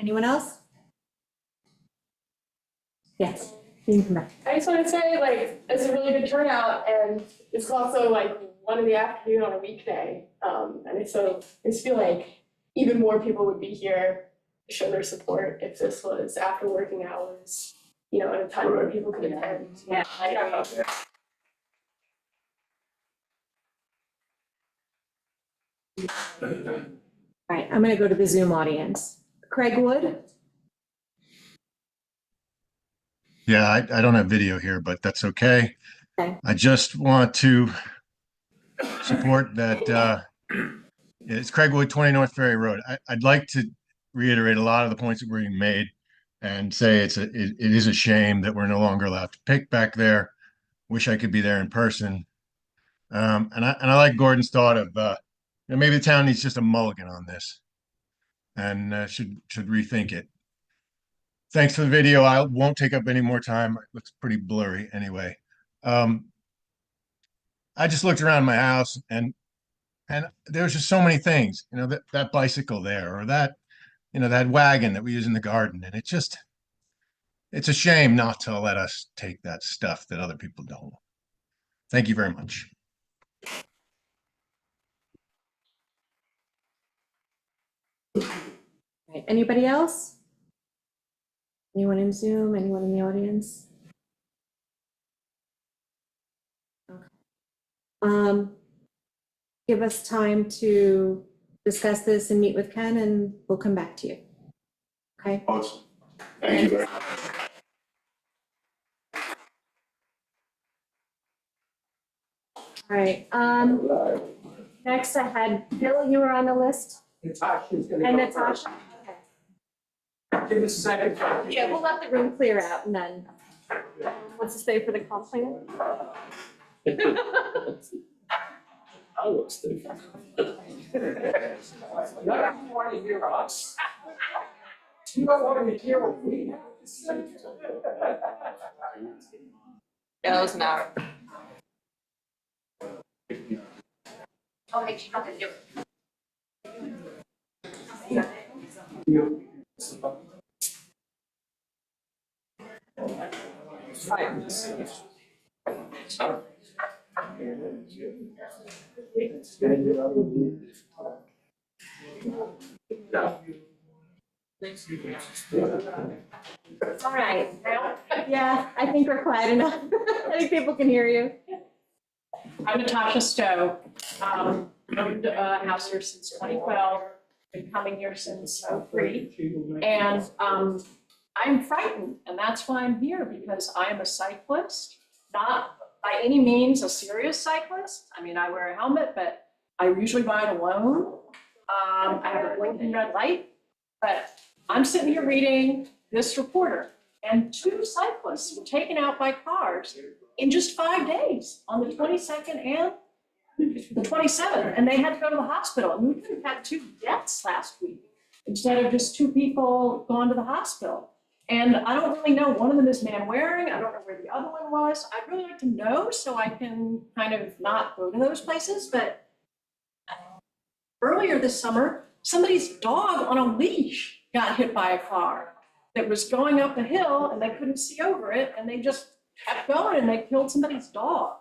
Anyone else? Yes. You can come back. I just want to say, like, it's a really good turnout, and it's also like 1 in the afternoon on a weekday. And I just feel like even more people would be here to show their support if this was after working hours, you know, at a time where people could attend. Yeah. All right, I'm gonna go to the Zoom audience. Craig Wood? Yeah, I don't have video here, but that's okay. Okay. I just want to support that, it's Craig Wood, 20 North Ferry Road. I'd like to reiterate a lot of the points that were being made and say it is a shame that we're no longer allowed to pick back there. Wish I could be there in person. And I like Gordon's thought of, maybe the town needs just a mulligan on this and should rethink it. Thanks for the video. I won't take up any more time. It looks pretty blurry anyway. I just looked around my house and there was just so many things, you know, that bicycle there or that, you know, that wagon that we use in the garden. And it's a shame not to let us take that stuff that other people don't. Thank you very much. Right, anybody else? Anyone in Zoom, anyone in the audience? Okay. Give us time to discuss this and meet with Ken and we'll come back to you. Okay? Awesome. Thank you very much. All right, next I had Bill, you were on the list, Natasha's gonna and go Natasha. Okay. Give us a second. Yeah, we'll let the room clear out and then, what's to say for the comp plan? I will stay. You don't want to hear us. You don't want to hear what we have to say. Yeah, that was an hour. I'll make sure to do it. All right, yeah, I think we're quiet enough. I think people can hear you. I'm Natasha Stowe. I've been a house here since 2012, been coming here since 2003. And I'm frightened, and that's why I'm here, because I am a cyclist, not by any means a serious cyclist. I mean, I wear a helmet, but I usually ride alone. I have a blinking red light, but I'm sitting here reading this reporter, and 2 cyclists were taken out by cars in just 5 days, on the 22nd and the 27th, and they had to go to the hospital. And we could have had 2 deaths last week instead of just 2 people gone to the hospital. And I don't really know, one of them is man wearing, I don't know where the other one was. I'd really like to know so I can kind of not go to those places. But earlier this summer, somebody's dog on a leash got hit by a car that was going up a hill and they couldn't see over it, and they just kept going and they killed somebody's dog.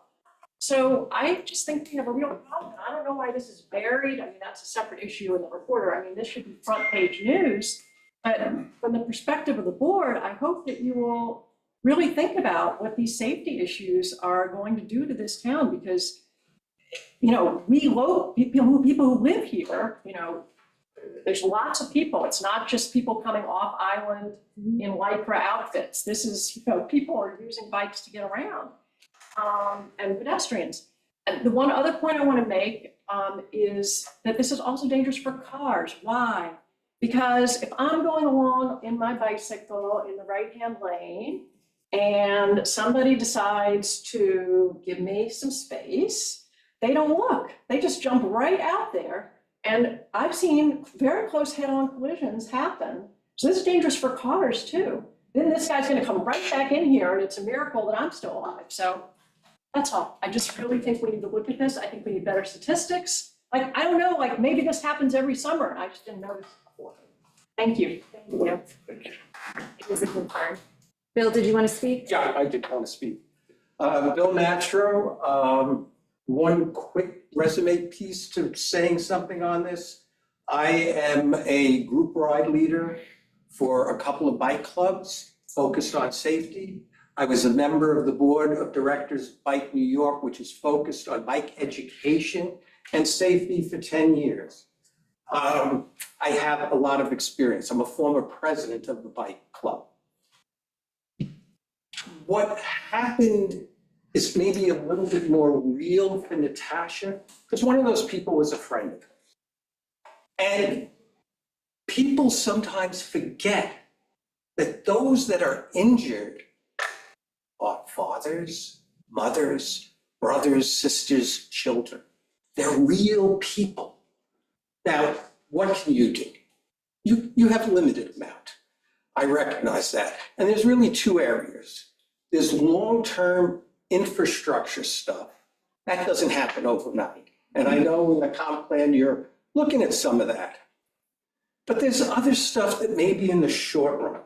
So I just think we have a real problem. I don't know why this is buried. I mean, that's a separate issue in the reporter. I mean, this should be front page news. But from the perspective of the board, I hope that you will really think about what these safety issues are going to do to this town, because, you know, people who live here, you know, there's lots of people. It's not just people coming off island in lycra outfits. This is, you know, people are using bikes to get around, and pedestrians. And the one other point I want to make is that this is also dangerous for cars. Why? Because if I'm going along in my bicycle in the right-hand lane and somebody decides to give me some space, they don't look. They just jump right out there. And I've seen very close head-on collisions happen. So this is dangerous for cars too. Then this guy's gonna come right back in here and it's a miracle that I'm still alive. So that's all. I just really think we need to look at this. I think we need better statistics. Like, I don't know, like maybe this happens every summer and I just didn't notice before. Thank you. Thank you. It was a concern. Bill, did you want to speak? Yeah, I did want to speak. Bill Natro, one quick resume piece to saying something on this. I am a group ride leader for a couple of bike clubs focused on safety. I was a member of the board of directors of Bike New York, which is focused on bike education and safety for 10 years. I have a lot of experience. I'm a former president of the bike club. What happened is maybe a little bit more real for Natasha, because one of those people was a friend of hers. And people sometimes forget that those that are injured are fathers, mothers, brothers, sisters, children. They're real people. Now, what can you do? You have a limited amount. I recognize that. And there's really two areas. There's long-term infrastructure stuff. That doesn't happen overnight. And I know in the comp plan, you're looking at some of that. But there's other stuff that maybe in the short run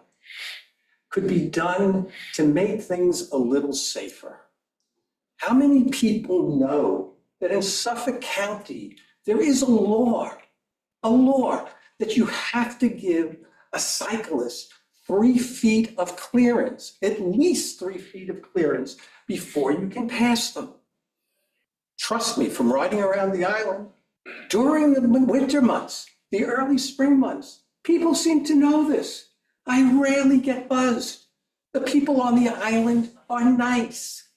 could be done to make things a little safer. How many people know that in Suffolk County, there is a law that you have to give a cyclist 3 feet of clearance, at least 3 feet of clearance before you can pass them. Trust me, from riding around the island, during the winter months, the early spring months, people seem to know this. I rarely get buzzed. The people on the island are nice.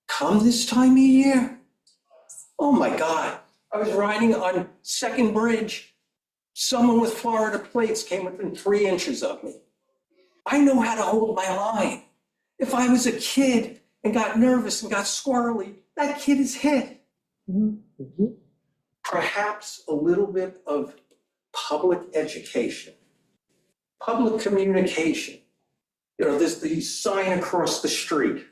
Come this time of year. Oh my God, I was riding on Second Bridge. Someone with Florida plates came within 3 inches of me. I know how to hold my line. If I was a kid and got nervous and got squirrely, that kid is hit. Perhaps a little bit of public education, public communication. You know, there's the sign across the street.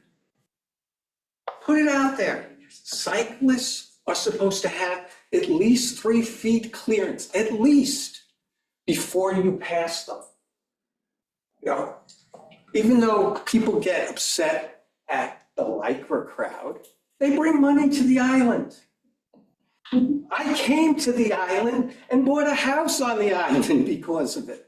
Put it out there. Cyclists are supposed to have at least 3 feet clearance, at least, before you pass them. You know, even though people get upset at the Lycra crowd, they bring money to the island. I came to the island and bought a house on the island because of it.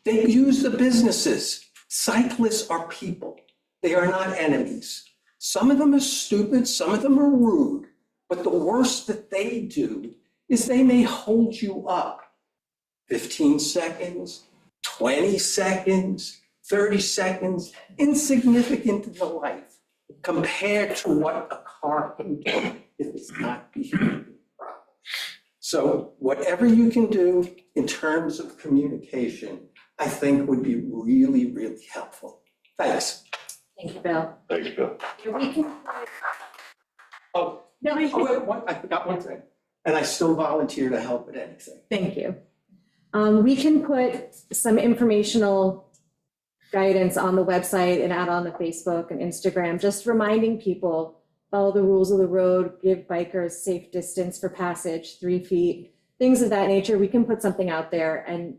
They use the businesses. Cyclists are people. They are not enemies. Some of them are stupid, some of them are rude, but the worst that they do is they may hold you up 15 seconds, 20 seconds, 30 seconds, insignificant in the life compared to what a car can do if it's not behaving properly. So whatever you can do in terms of communication, I think would be really, really helpful. Thanks. Thank you, Bill. Thanks, Bill. We can. Wait, I forgot one thing. And I still volunteer to help at anything. Thank you. We can put some informational guidance on the website and out on the Facebook and Instagram, just reminding people, follow the rules of the road, give bikers safe distance for passage, 3 feet, things of that nature. We can put something out there and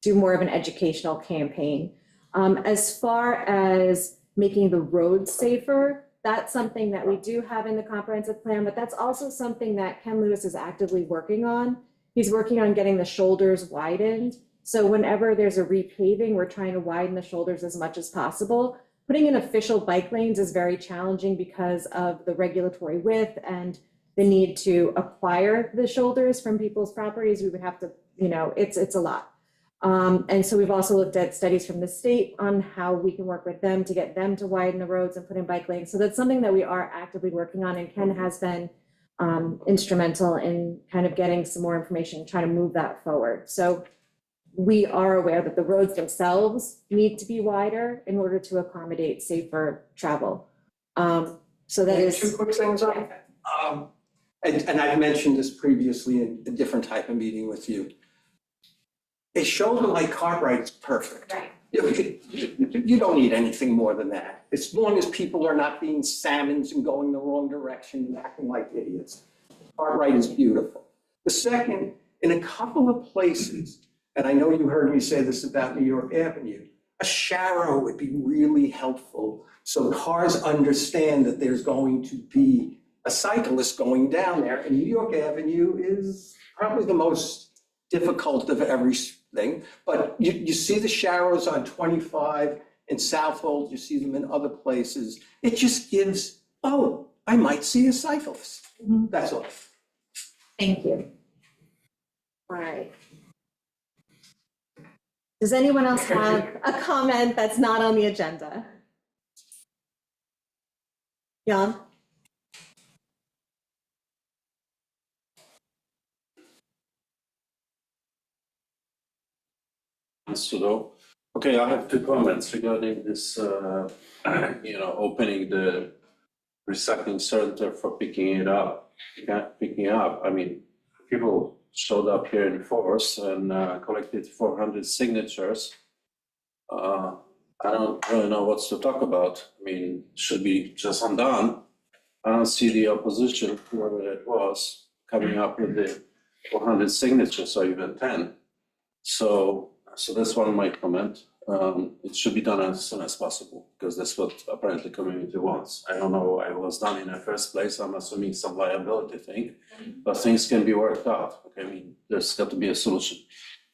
do more of an educational campaign. As far as making the roads safer, that's something that we do have in the comprehensive plan, but that's also something that Ken Lewis is actively working on. He's working on getting the shoulders widened. So whenever there's a repaving, we're trying to widen the shoulders as much as possible. Putting in official bike lanes is very challenging because of the regulatory width and the need to acquire the shoulders from people's properties. We would have to, it's a lot. And so we've also looked at studies from the state on how we can work with them to get them to widen the roads and put in bike lanes. So that's something that we are actively working on, and Ken has been instrumental in kind of getting some more information, trying to move that forward. So we are aware that the roads themselves need to be wider in order to accommodate safer travel. So that is. Two quick things on that. And I've mentioned this previously in a different type of meeting with you. A shoulder like Cartwright is perfect. Right. You don't need anything more than that. As long as people are not being salmons and going the wrong direction and acting like idiots. Cartwright is beautiful. The second, in a couple of places, and I know you heard me say this about New York Avenue, a sharrow would be really helpful so cars understand that there's going to be a cyclist going down there. And New York Avenue is probably the most difficult of everything. But you see the sharrows on 25 in Southold, you see them in other places. It just gives, oh, I might see a cyclist. That's all. Thank you. All right. Does anyone else have a comment that's not on the agenda? Jan? So, okay, I have 2 comments regarding this, opening the recycling center for picking up. I mean, people showed up here in force and collected 400 signatures. I don't really know what to talk about. I mean, should be just undone. I don't see the opposition, whoever it was, coming up with the 400 signatures or even 10. So that's one of my comment. It should be done as soon as possible because that's what apparently the community wants. I don't know why it was done in the first place. I'm assuming some liability thing, but things can be worked out. Okay, I mean, there's got to be a solution.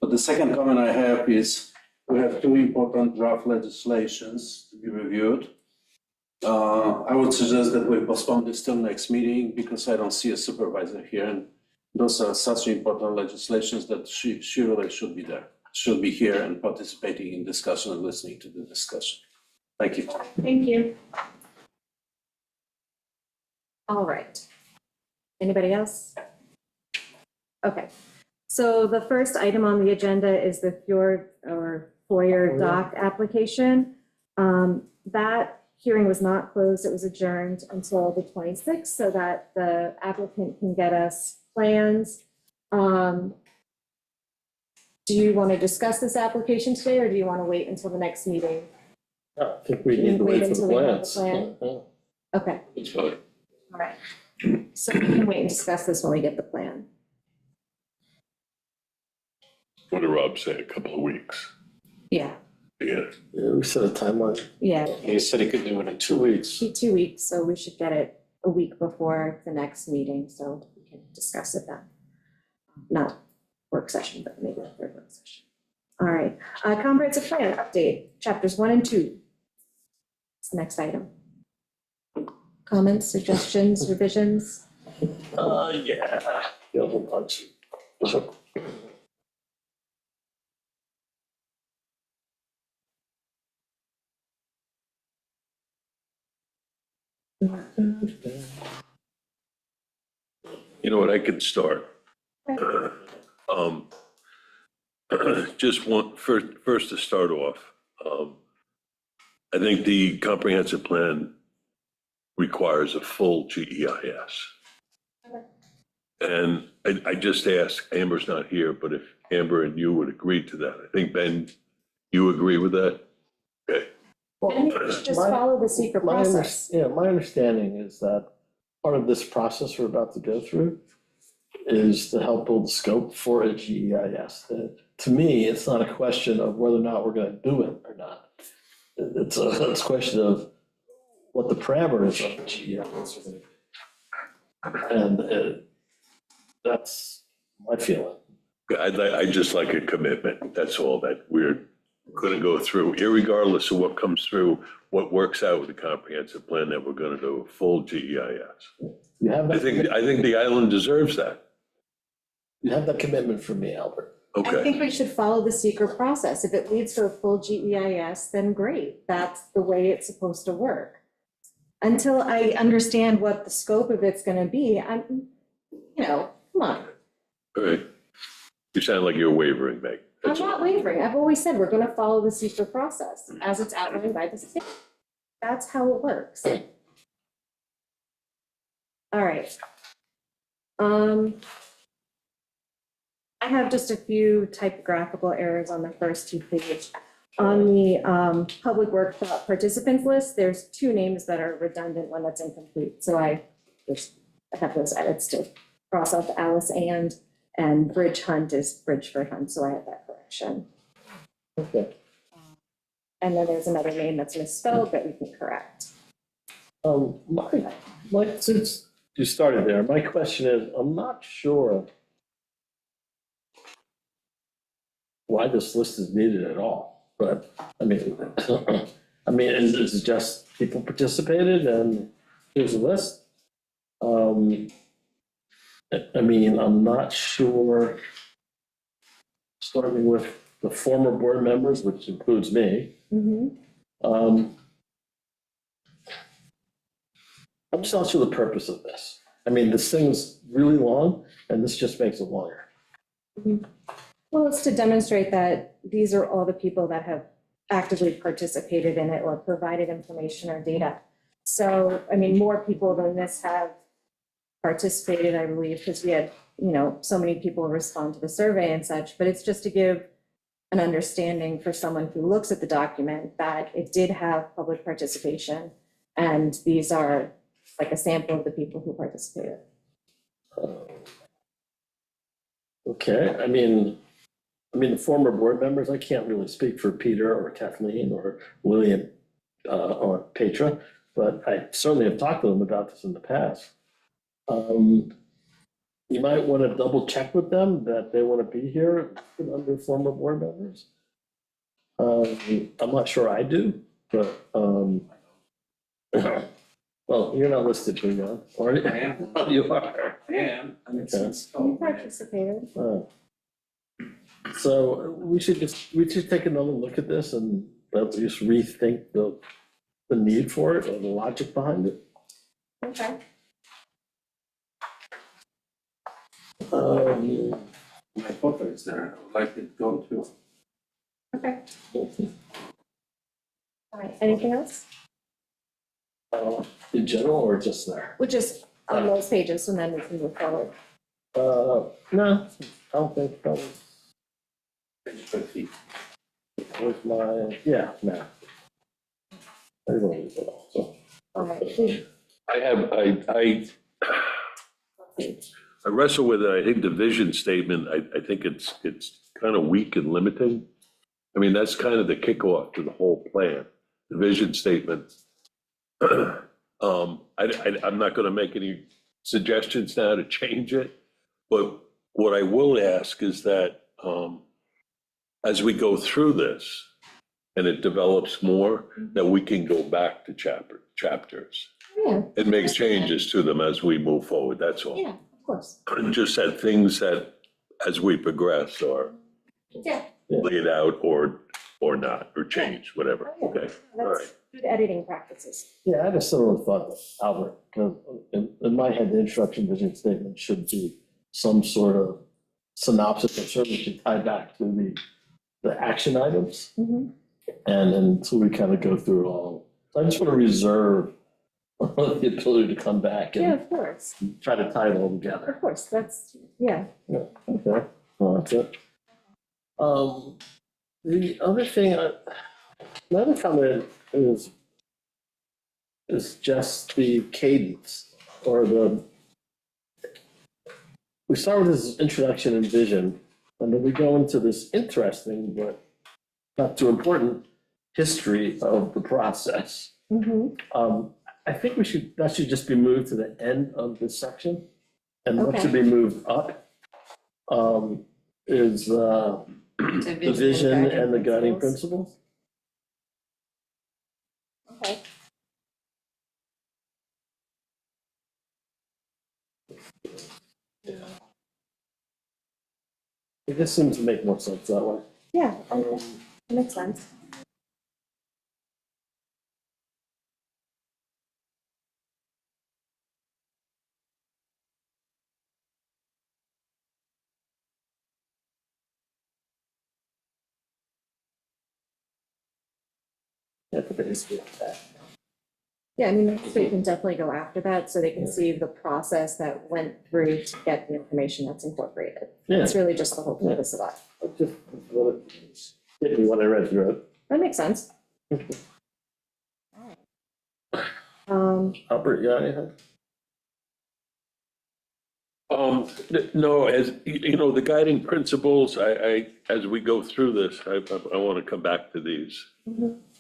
But the second comment I have is we have 2 important draft legislations to be reviewed. I would suggest that we postpone this till next meeting because I don't see a supervisor here, and those are such important legislations that she really should be there, should be here and participating in discussion and listening to the discussion. Thank you. Thank you. All right. Anybody else? Okay. So the first item on the agenda is the Fjord or Foyer dock application. That hearing was not closed. It was adjourned until the 26th so that the applicant can get us plans. Do you want to discuss this application today, or do you want to wait until the next meeting? I think we need to wait for the until we have plans. the plan? Okay, That's fine. all right. So we can wait and discuss this when we get the plan. What did Rob say, a couple of weeks? Yeah, Yeah. Yeah, we set a timeline. yeah, He said he could do it in 2 weeks. 2 weeks, so we should get it a week before the next meeting, so we can discuss it then. Not work session, but maybe a third work session. All right, comprehensive plan update, chapters 1 and 2. It's the next item. Comments, suggestions, revisions? Yeah, a whole bunch. So, You know what, I could start. Just first to start off, I think the comprehensive plan requires a full GEIS. And I just asked, Amber's not here, but if Amber and you would agree to that, I think, Ben, you agree with that? Okay. And we should just follow the secret process. Yeah, my understanding is that part of this process we're about to go through is to help build the scope for a GEIS. To me, it's not a question of whether or not we're gonna do it or not. It's a question of what the parameters of the GEIS are gonna be. And that's my feeling. I just like a commitment, that's all, that we're gonna go through, irregardless of what comes through, what works out with the comprehensive plan, that we're gonna do a full GEIS. You have I that, think the island deserves that. you have that commitment from me, Albert. I Okay, think we should follow the secret process. If it leads to a full GEIS, then great. That's the way it's supposed to work. Until I understand what the scope of it's gonna be, come on. all right. You sound like you're wavering, Meg. I'm That's all. not wavering. I've always said we're gonna follow the secret process as it's outlined by the state. That's how it works. All right. I have just a few typographical errors on the first 2 pages. On the public workshop participants list, there's 2 names that are redundant, one that's incomplete. So I have those edits to cross off Alice and Bridge Hunt is Bridgeford Hunt, so I have that correct. correction. Okay. And then there's another name that's misspelled that we can correct. Since you started there, my question is, I'm not sure why this list is needed at all, but, I mean, is it just people participated and here's a list? I mean, I'm not sure, starting with the former board members, which includes me. I'm just not sure the purpose of this. I mean, this thing's really long, and this just makes it longer. Well, it's to demonstrate that these are all the people that have actively participated in it or provided information or data. So, I mean, more people than this have participated, I believe, because we had, so many people respond to the survey and such, but it's just to give an understanding for someone who looks at the document that it did have public participation, and these are like a sample of the people who participated. Okay, I mean, the former board members, I can't really speak for Peter or Kathleen or William or Petra, but I certainly have talked to them about this in the past. You might want to double check with them that they want to be here under former board members. I'm not sure I do, but, well, you're not listed here, John, are you? I am. Oh, you are. I am. Okay. You participated. So we should take another look at this and at least rethink the need for it or the logic behind it. Okay. My photo is there, I would like it to go too. Okay. All right, anything else? In general or just there? We're just on those pages, and then we can move forward. No, I don't think that was. Page 50. Was my, yeah, no. I don't know, so. All right. I wrestle with it. I think the vision statement, I think it's kind of weak and limiting. I mean, that's kind of the kickoff to the whole plan, the vision statement. I'm not gonna make any suggestions now to change it, but what I will ask is that, as we go through this and it develops more, that we can go back to chapters Yeah, and make changes to them as we move forward, that's all. yeah, of course. Just that things that, as we progress, are Yeah. laid out or not, or changed, whatever, okay, all right. That's good editing practices. Yeah, I had a similar thought, Albert, because in my head, the instruction vision statement should be some sort of synopsis that certainly should tie back to the action items. Mhm. And so we kind of go through it all. So I just want to reserve the ability to come back Yeah, and of course, try to tie it all together. of course, that's, yeah. Yeah, okay, well, that's it. The other thing, another comment is just the cadence or we start with this introduction and vision, and then we go into this interesting, but not too important, history of the process. I think that should just be moved to the end of this section. And what should be moved up is the vision and the guiding principles. Okay. It just seems to make more sense that way. Yeah, okay, that makes sense. Yeah, but it is good. Yeah, I mean, so you can definitely go after that, so they can see the process that went through to get the information that's incorporated. Yeah. That's really just the whole purpose of that. It just hit me when I read through it. That makes sense. Albert, you got anything? No, as, you know, the guiding principles, as we go through this, I want to come back to these.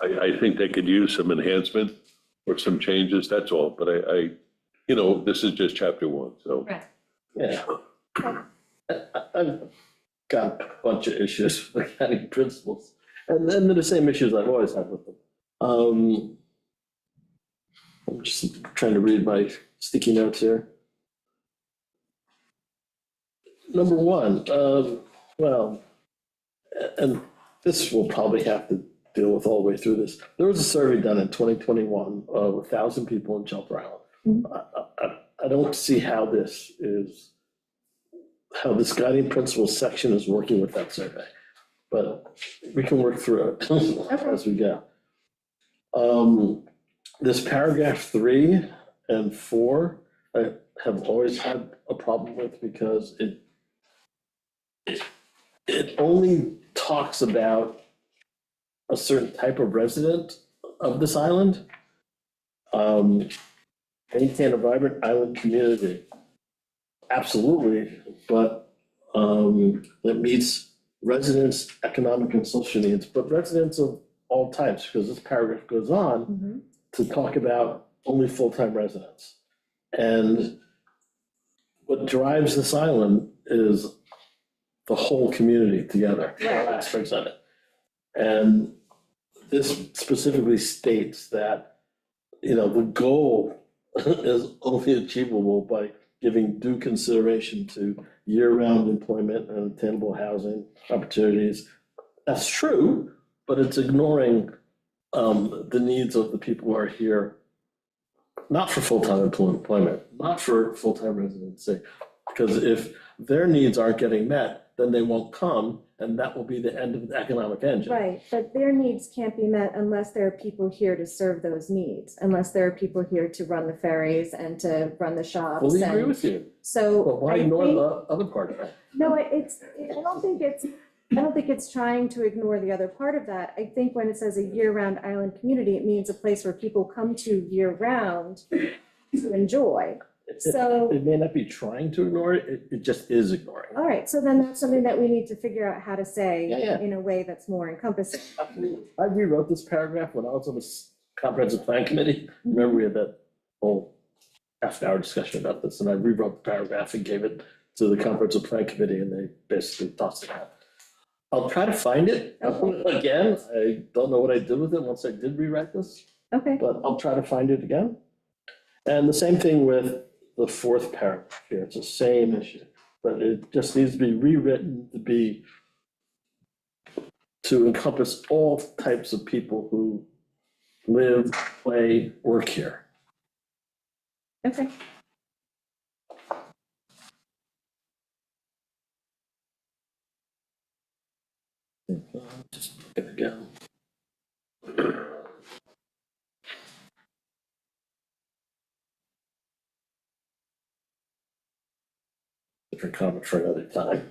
I think they could use some enhancement or some changes, that's all, but you know, this is just chapter 1, so. Right. Yeah. I've got a bunch of issues with the guiding principles, and then they're the same issues I've always had with them. I'm just trying to read my sticky notes here. Number 1, well, and this will probably have to deal with all the way through this. There was a survey done in 2021 of 1,000 people in Shelter Island. I don't see how this guiding principles section is working with that survey, but we can work through it as we go. This paragraph 3 and 4, I have always had a problem with because it only talks about a certain type of resident of this island. Maintain a vibrant island community. Absolutely, but that meets residents' economic and social needs, but residents of all types, because this paragraph goes on to talk about only full-time residents. And what drives this island is the whole community together, all aspects of it. And this specifically states that, you know, the goal is only achievable by giving due consideration to year-round employment and attainable housing opportunities. That's true, but it's ignoring the needs of the people who are here, not for full-time employment, not for full-time residency, because if their needs aren't getting met, then they won't come, and that will be the end of the economic engine. Right, but their needs can't be met unless there are people here to serve those needs, unless there are people here to run the ferries and to run the shops. Fully agree and with you, So. but why I ignore think- the other part of it? No, I don't think it's trying to ignore the other part of that. I think when it says a year-round island community, it means a place where people come to year-round to enjoy. So, It may not be trying to ignore it, it just is ignoring it. all right, so then that's something that we need to figure out how to Yeah, say yeah. in a way that's more encompassing. I rewrote this paragraph when I was on the comprehensive plan committee. Remember, we had that whole half-hour discussion about this, and I rewrote the paragraph and gave it to the comprehensive plan committee, and they basically tossed it out. I'll try to find it again. I don't know what I did with it once I did rewrite this, Okay, but I'll try to find it again. And the same thing with the 4th paragraph here. It's the same issue, but it just needs to be rewritten to encompass all types of people who live, play, work here. okay. Just look at it again. Different comment for another time.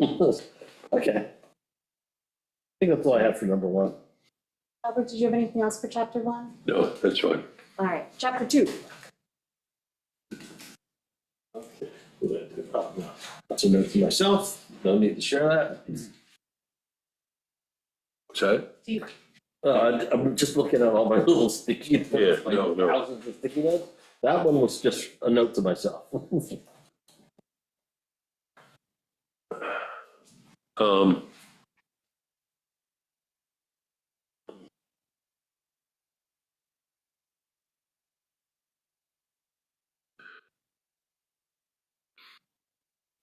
Okay. I think that's all I have for number 1. Albert, did you have anything else for chapter 1? No, that's fine. All right, chapter 2. That's a note to myself, no need to share that. What's that? I'm just looking at all my little sticky notes, Yeah, like no. thousands of sticky notes. That one was just a note to myself.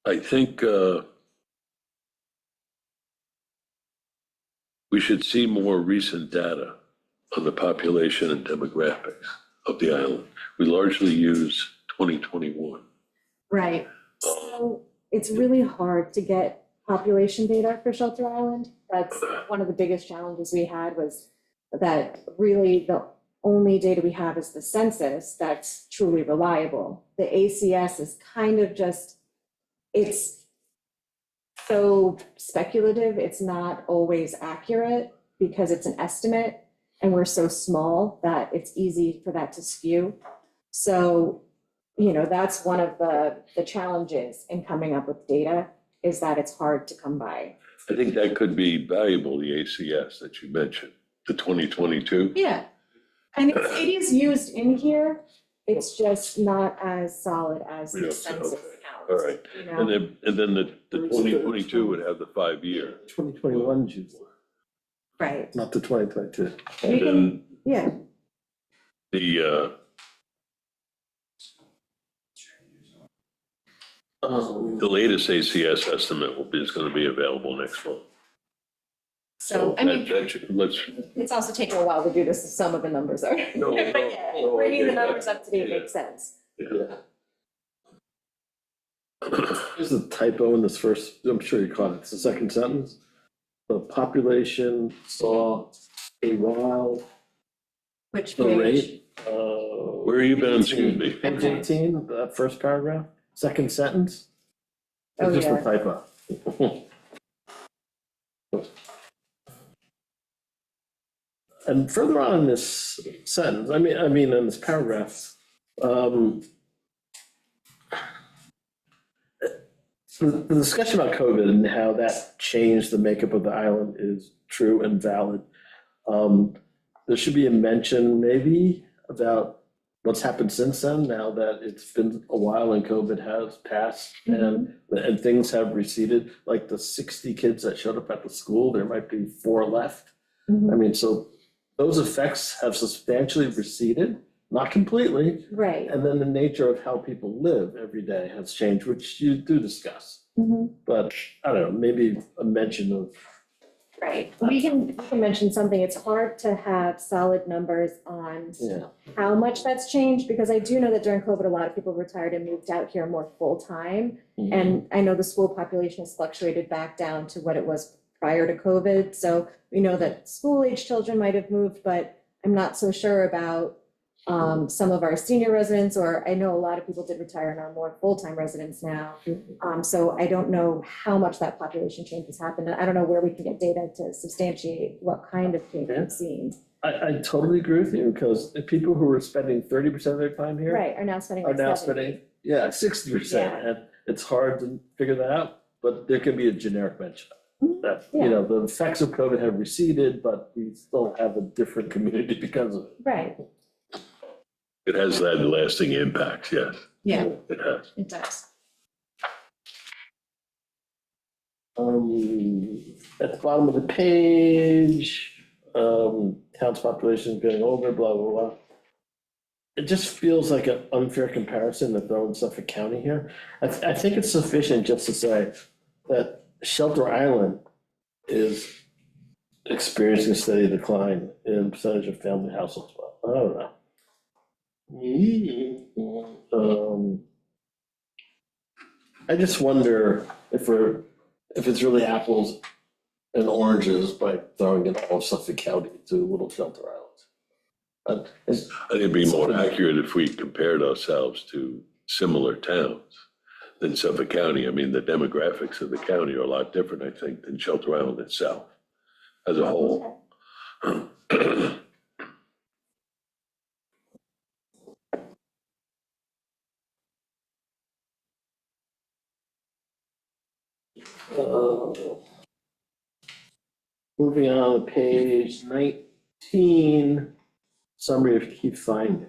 I think we should see more recent data on the population and demographics of the island. We largely use 2021. Right, so it's really hard to get population data for Shelter Island. That's one of the biggest challenges we had, was that really the only data we have is the census that's truly reliable. The ACS is kind of just, it's so speculative, it's not always accurate because it's an estimate and we're so small that it's easy for that to skew. So you know, that's one of the challenges in coming up with data, is that it's hard to come by. I think that could be valuable, the ACS that you mentioned, the 2022. Yeah. And it is used in here, it's just not as solid as We the don't- census okay. count. All right. You And know, then the 2022 would have the 5-year. 2021 's used, right, not the 2022. And then yeah, the, the latest ACS estimate is gonna be available next month. so, I mean, Let's, it's also taking a while to do this, some of the numbers are. No, But no, yeah, no, I bringing the get that. numbers up to date Yeah. makes sense. Yeah. There's a typo in this first, I'm sure you caught it, it's the second sentence. The population saw a wild, Which the page? rate, where are you been, excuse me? page 18, that first paragraph, second sentence. Oh, It's just a yeah. typo. And further on in this sentence, I mean, in this paragraph, the discussion about COVID and how that changed the makeup of the island is true and valid. There should be a mention maybe about what's happened since then, now that it's been a while and COVID has passed and things have receded, like the 60 kids that showed up at the school, there might be 4 left. I mean, so those effects have substantially receded, not completely. Right. And then the nature of how people live every day has changed, which you do discuss. But I don't know, maybe a mention of. Right, we can mention something, it's hard to have solid numbers on Yeah. how much that's changed, because I do know that during COVID, a lot of people retired and moved out here more full-time. And I know the school population has fluctuated back down to what it was prior to COVID, so we know that school-age children might have moved, but I'm not so sure about some of our senior residents, or I know a lot of people did retire and are more full-time residents now. So I don't know how much that population change has happened, and I don't know where we can get data to substantiate what kind of change we've seen. I totally agree with you, because the people who were spending 30% of their time here. Right, are now spending Are like now 70. spending, yeah, 60%, Yeah. and it's hard to figure that out, but there can be a generic mention. That, Yeah. you know, the effects of COVID have receded, but we still have a different community because of it. Right, It has had lasting impacts, yes, yeah, it has. it does. At the bottom of the page, town's population is getting older, blah, blah, blah. It just feels like an unfair comparison to throw in Suffolk County here. I think it's sufficient just to say that Shelter Island is experiencing a steady decline in percentage of family households. I don't know. I just wonder if it's really apples and oranges by throwing in all of Suffolk County to Little Shelter Island. I think it'd be more accurate if we compared ourselves to similar towns than Suffolk County. I mean, the demographics of the county are a lot different, I think, than Shelter Island itself as a whole. Moving on to page 19, summary of key findings.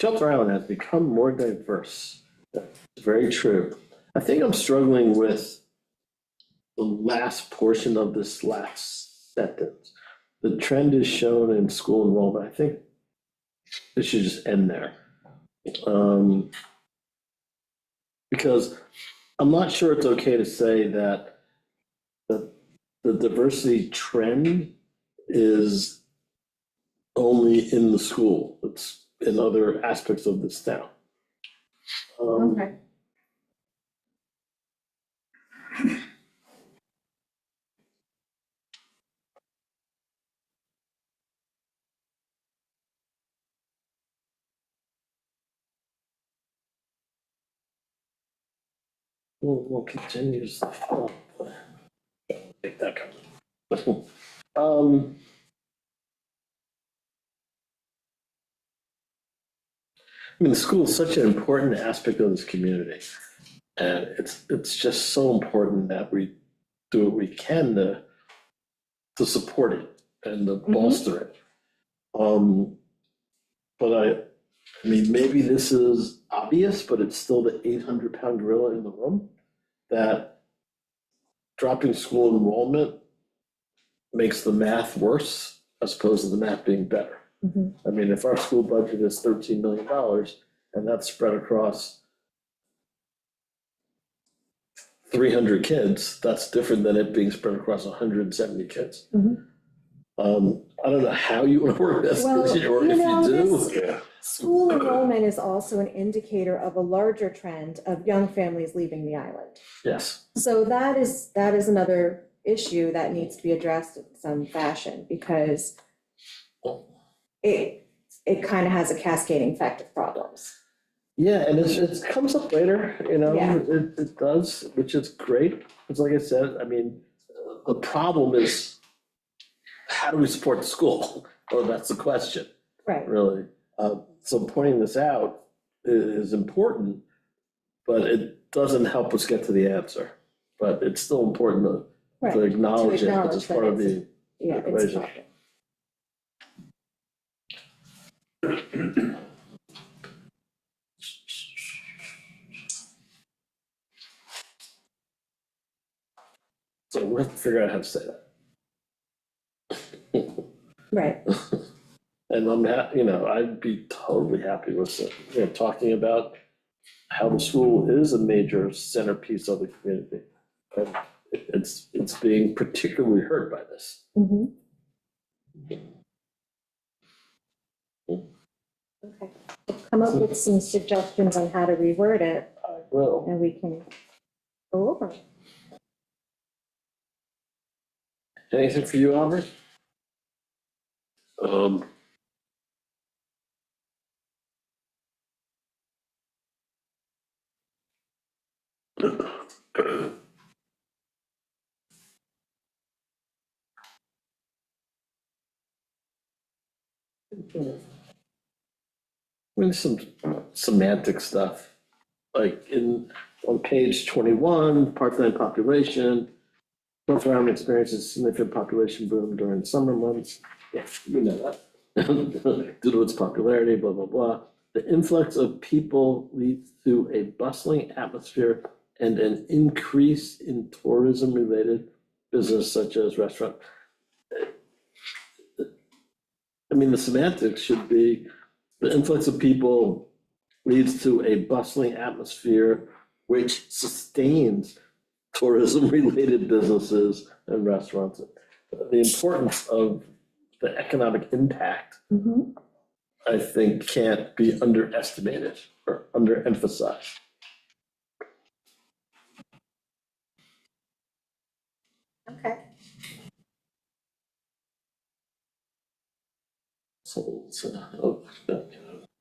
Shelter Island has become more diverse. That's very true. I think I'm struggling with the last portion of this last sentence. The trend is shown in school enrollment. I think it should just end there. Because I'm not sure it's okay to say that the diversity trend is only in the school. It's in other aspects of this town. Okay. We'll continue. Take that. I mean, the school is such an important aspect of this community. And it's just so important that we do what we can to support it and to bolster it. But I mean, maybe this is obvious, but it's still the 800-pound gorilla in the room, that dropping school enrollment makes the math worse as opposed to the math being better. I mean, if our school budget is $13 million and that's spread across 300 kids, that's different than it being spread across 170 kids. I don't know how you want to work this, Well, or if you know, you do. this school enrollment is also an indicator of a larger trend of young families leaving the island. Yes. So that is another issue that needs to be addressed in some fashion, because it kind of has a cascading effect of problems. Yeah, and it comes up later, you know, Yeah. it does, which is great. It's like I said, I mean, the problem is, how do we support the school? Well, that's the question, Right. really. So pointing this out is important, but it doesn't help us get to the answer. But it's still important to Right. acknowledge it acknowledge as that part of it's- the Yeah, it's a equation. problem. So we have to figure out how to say that. Right. And you know, I'd be totally happy with, talking about how the school is a major centerpiece of the community. And it's being particularly hurt by this. Okay, come up with some suggestions on how to reword it, I will. and we can go over it. Anything for you, Albert? I mean, some semantic stuff, like on page 21, part-time population, North Island experiences significant population boom during summer months. Yeah, you know that. Due to its popularity, blah, blah, blah. The influx of people leads to a bustling atmosphere and an increase in tourism-related business such as restaurant. I mean, the semantics should be, the influx of people leads to a bustling atmosphere which sustains tourism-related businesses and restaurants. The importance of the economic impact, I think, can't be underestimated or underemphasized. Okay. So,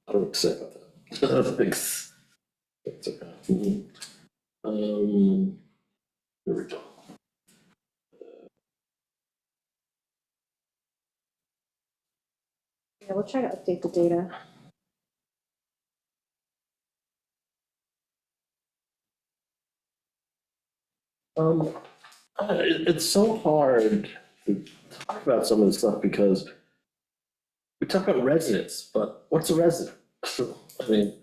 I don't say about that. Thanks. That's okay. Here we go. Yeah, we'll try to update the data. It's so hard to talk about some of this stuff because we talk about residents, but what's a resident? I mean,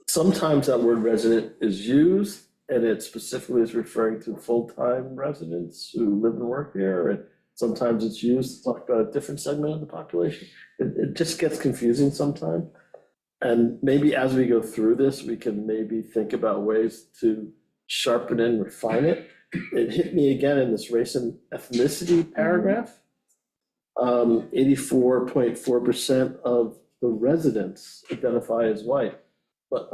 sometimes that word resident is used and it specifically is referring to full-time residents who live and work here. And sometimes it's used to talk about a different segment of the population. It just gets confusing sometimes. And maybe as we go through this, we can maybe think about ways to sharpen and refine it. It hit me again in this race and ethnicity paragraph. 84.4% of the residents identify as white. But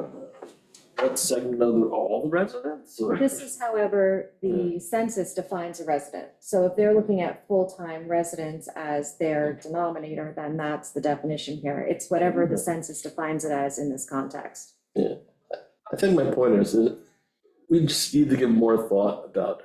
what segment of all the residents? Or- This is, however, the census defines a resident. So if they're looking at full-time residents as their denominator, then that's the definition here. It's whatever the census defines it as in this context. Yeah, I think my point is that we just need to give more thought about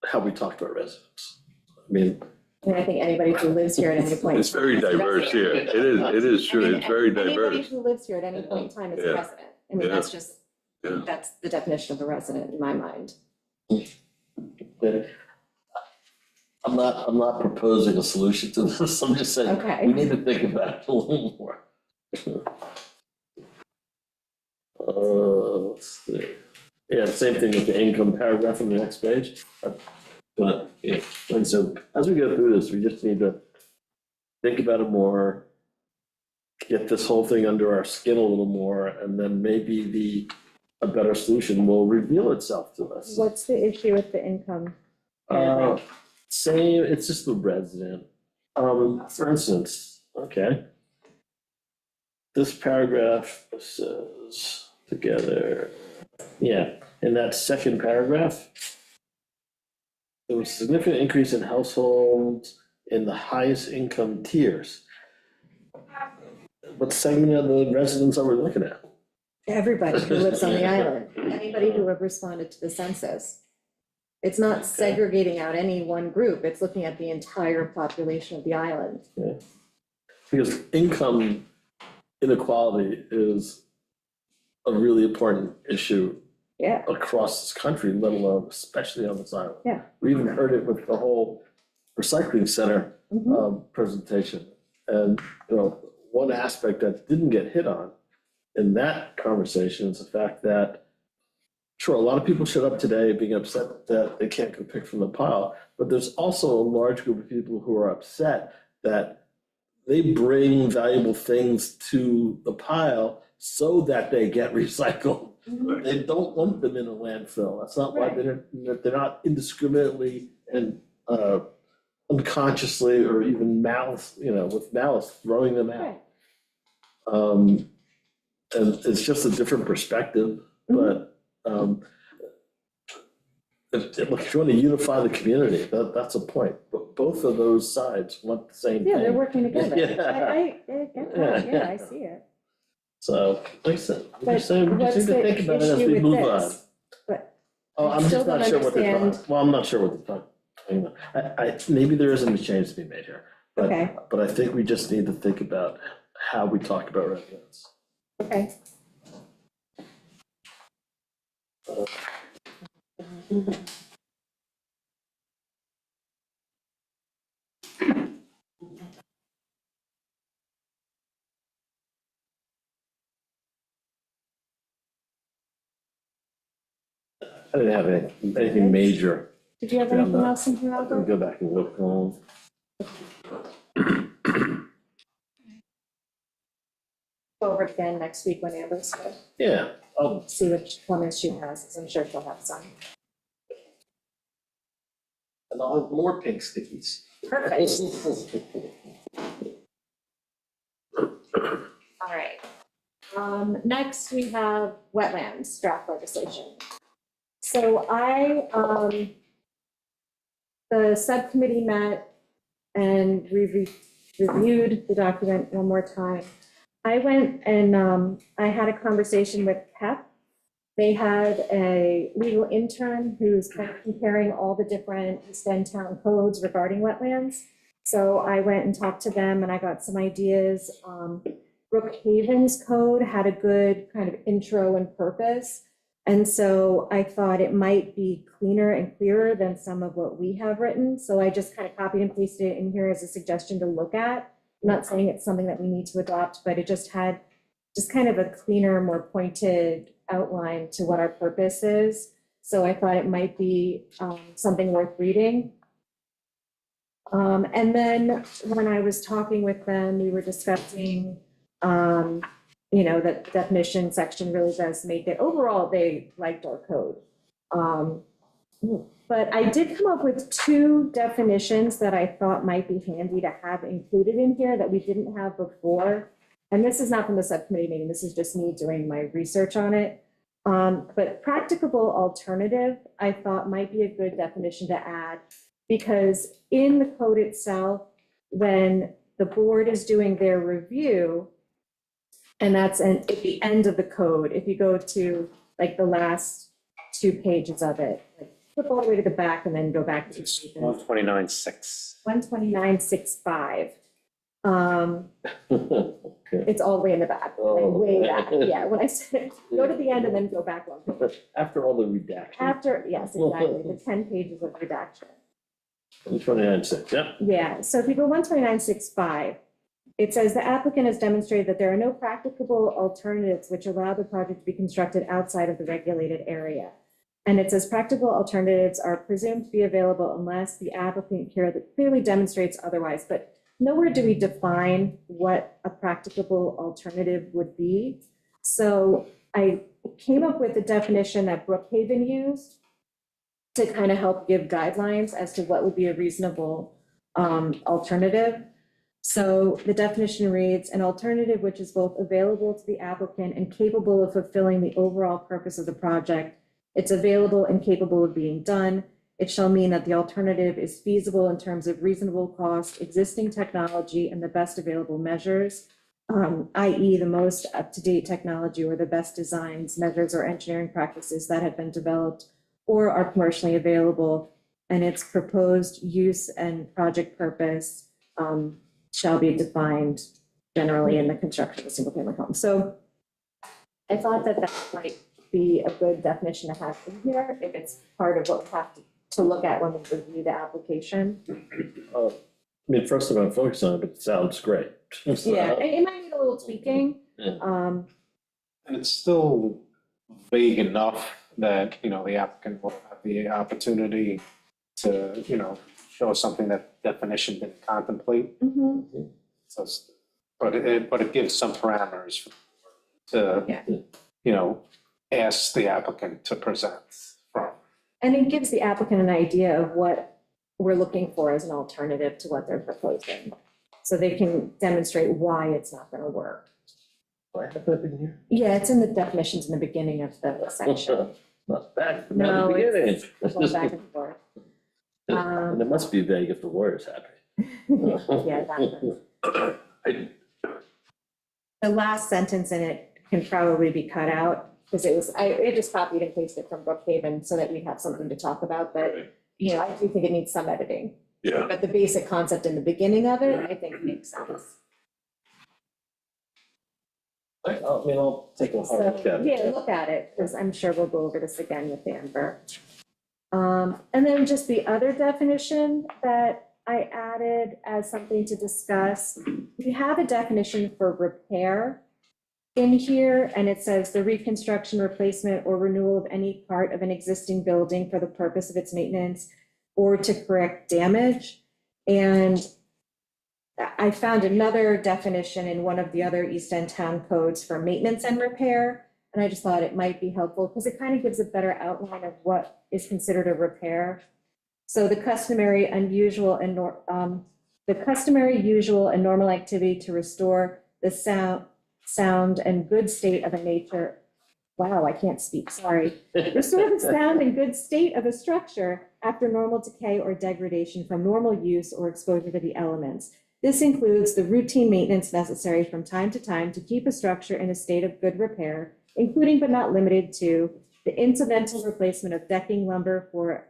how we talk to our residents. I mean, I mean, I think anybody who lives here at any point. It's very diverse here. It is I true. mean, It's very Anybody diverse. who lives here at any point in time is a Yeah. resident. I mean, Yeah. that's just, Yeah. that's the definition of a resident in my mind. But I'm not proposing a solution to this, I'm just saying, Okay. we need to think about it a little more. Let's see. Yeah, same thing with the income paragraph on the next page. But, yeah, like so, as we go through this, we just need to think about it more, get this whole thing under our skin a little more, and then maybe a better solution will reveal itself to us. What's the issue with the income paragraph? Same, it's just the resident. For instance, okay. This paragraph says together, yeah, in that second paragraph, there was a significant increase in households in the highest income tiers. What segment of the residents are we looking at? Everybody who lives on the island, anybody who have responded to the census. It's not segregating out any one group, it's looking at the entire population of the island. Yeah. Because income inequality is a really important issue Yeah. across this country, let alone especially on this island. Yeah. We even heard it with the whole recycling center presentation. And, you know, one aspect that didn't get hit on in that conversation is the fact that, sure, a lot of people showed up today being upset that they can't go pick from the pile, but there's also a large group of people who are upset that they bring valuable things to the pile so that they get recycled. They don't want them in a landfill. That's not why they're not indiscriminately and unconsciously or even with malice throwing them out. And it's just a different perspective, but if you want to unify the community, that's a point. But both of those sides want the same thing. Yeah, they're working together. Yeah. I get that, yeah, I see it. So, like I said, we're But just saying, we just what's need to the think about it as issue we with move on. this? But Oh, I I'm still just not don't sure what they're talking, understand. well, I'm not sure what they're talking about. Maybe there isn't a change to be made here. Okay. But I think we just need to think about how we talk about residents. Okay. I didn't have anything major. Did you have Yeah, I'm anything not- else in here, Let me Albert? go back and look. Go over it again next week when Amber's here. Yeah, I'll see which comments she has, because I'm sure she'll have some. and I'll have more pink stickies. Perfect. All right. Next, we have wetlands draft legislation. So the subcommittee met and reviewed the document one more time. I went and I had a conversation with PEP. They had a legal intern who's kind of comparing all the different East End town codes regarding wetlands. So I went and talked to them and I got some ideas. Brookhaven's code had a good kind of intro and purpose. And so I thought it might be cleaner and clearer than some of what we have written. So I just kind of copied and pasted it in here as a suggestion to look at. I'm not saying it's something that we need to adopt, but it just had kind of a cleaner, more pointed outline to what our purpose is. So I thought it might be something worth reading. And then when I was talking with them, we were discussing, that the definition section really does make it, overall, they liked our code. But I did come up with two definitions that I thought might be handy to have included in here that we didn't have before. And this is not from the subcommittee meeting, this is just me doing my research on it. But practicable alternative, I thought might be a good definition to add, because in the code itself, when the board is doing their review, and that's at the end of the code, if you go to like the last 2 pages of it, like flip all the way to the back and then go back to. It's 129.6. 129.65. Okay. It's all the way in the back, Oh. like way back, yeah, when I said, go to the end and then go back one. After all the redaction. After, yes, exactly, the 10 pages of redaction. 29.6, yeah. Yeah, so if you go 129.65, it says the applicant has demonstrated that there are no practicable alternatives which allow the project to be constructed outside of the regulated area. And it says practical alternatives are presumed to be available unless the applicant clearly demonstrates otherwise. But nowhere do we define what a practicable alternative would be. So I came up with a definition that Brookhaven used to kind of help give guidelines as to what would be a reasonable alternative. So the definition reads, an alternative which is both available to the applicant and capable of fulfilling the overall purpose of the project. It's available and capable of being done. It shall mean that the alternative is feasible in terms of reasonable cost, existing technology, and the best available measures, i.e. the most up-to-date technology or the best designs, measures, or engineering practices that have been developed or are commercially available, and its proposed use and project purpose shall be defined generally in the construction of a single-family home. So I thought that that might be a good definition to have in here if it's part of what we have to look at when we review the application. I mean, first of all, I'm focused on it, but it sounds great. Yeah, it might need a little tweaking. Yeah. And it's still vague enough that, you know, the applicant will have the opportunity to, you know, show something that definition didn't contemplate. Mhm. So, but it gives some parameters to, you know, ask the applicant to present from. And it gives the applicant an idea of what we're looking for as an alternative to what they're proposing. So they can demonstrate why it's not gonna work. Do I have that in here? Yeah, it's in the definitions in the beginning of the section. Not back, not No, the beginning. it's going back and forth. And it must be vague if the lawyer's happy. Yeah, that. The last sentence in it can probably be cut out, because I just copied and pasted from Brookhaven so that we have something to talk about, but, you know, I do think it needs some editing. Yeah. But the basic concept in the beginning of it, I think makes sense. I'll take a hard look at it. Yeah, look at it, because I'm sure we'll go over this again with Amber. And then just the other definition that I added as something to discuss, we have a definition for repair in here, and it says the reconstruction, replacement, or renewal of any part of an existing building for the purpose of its maintenance or to correct damage. And I found another definition in one of the other East End town codes for maintenance and repair. And I just thought it might be helpful because it kind of gives a better outline of what is considered a repair. So the customary, unusual, and usual, and normal activity to restore the sound and good state of a nature. Wow, I can't speak, sorry. Restore the sound and good state of a structure after normal decay or degradation from normal use or exposure to the elements. This includes the routine maintenance necessary from time to time to keep a structure in a state of good repair, including but not limited to the incidental replacement of decking lumber for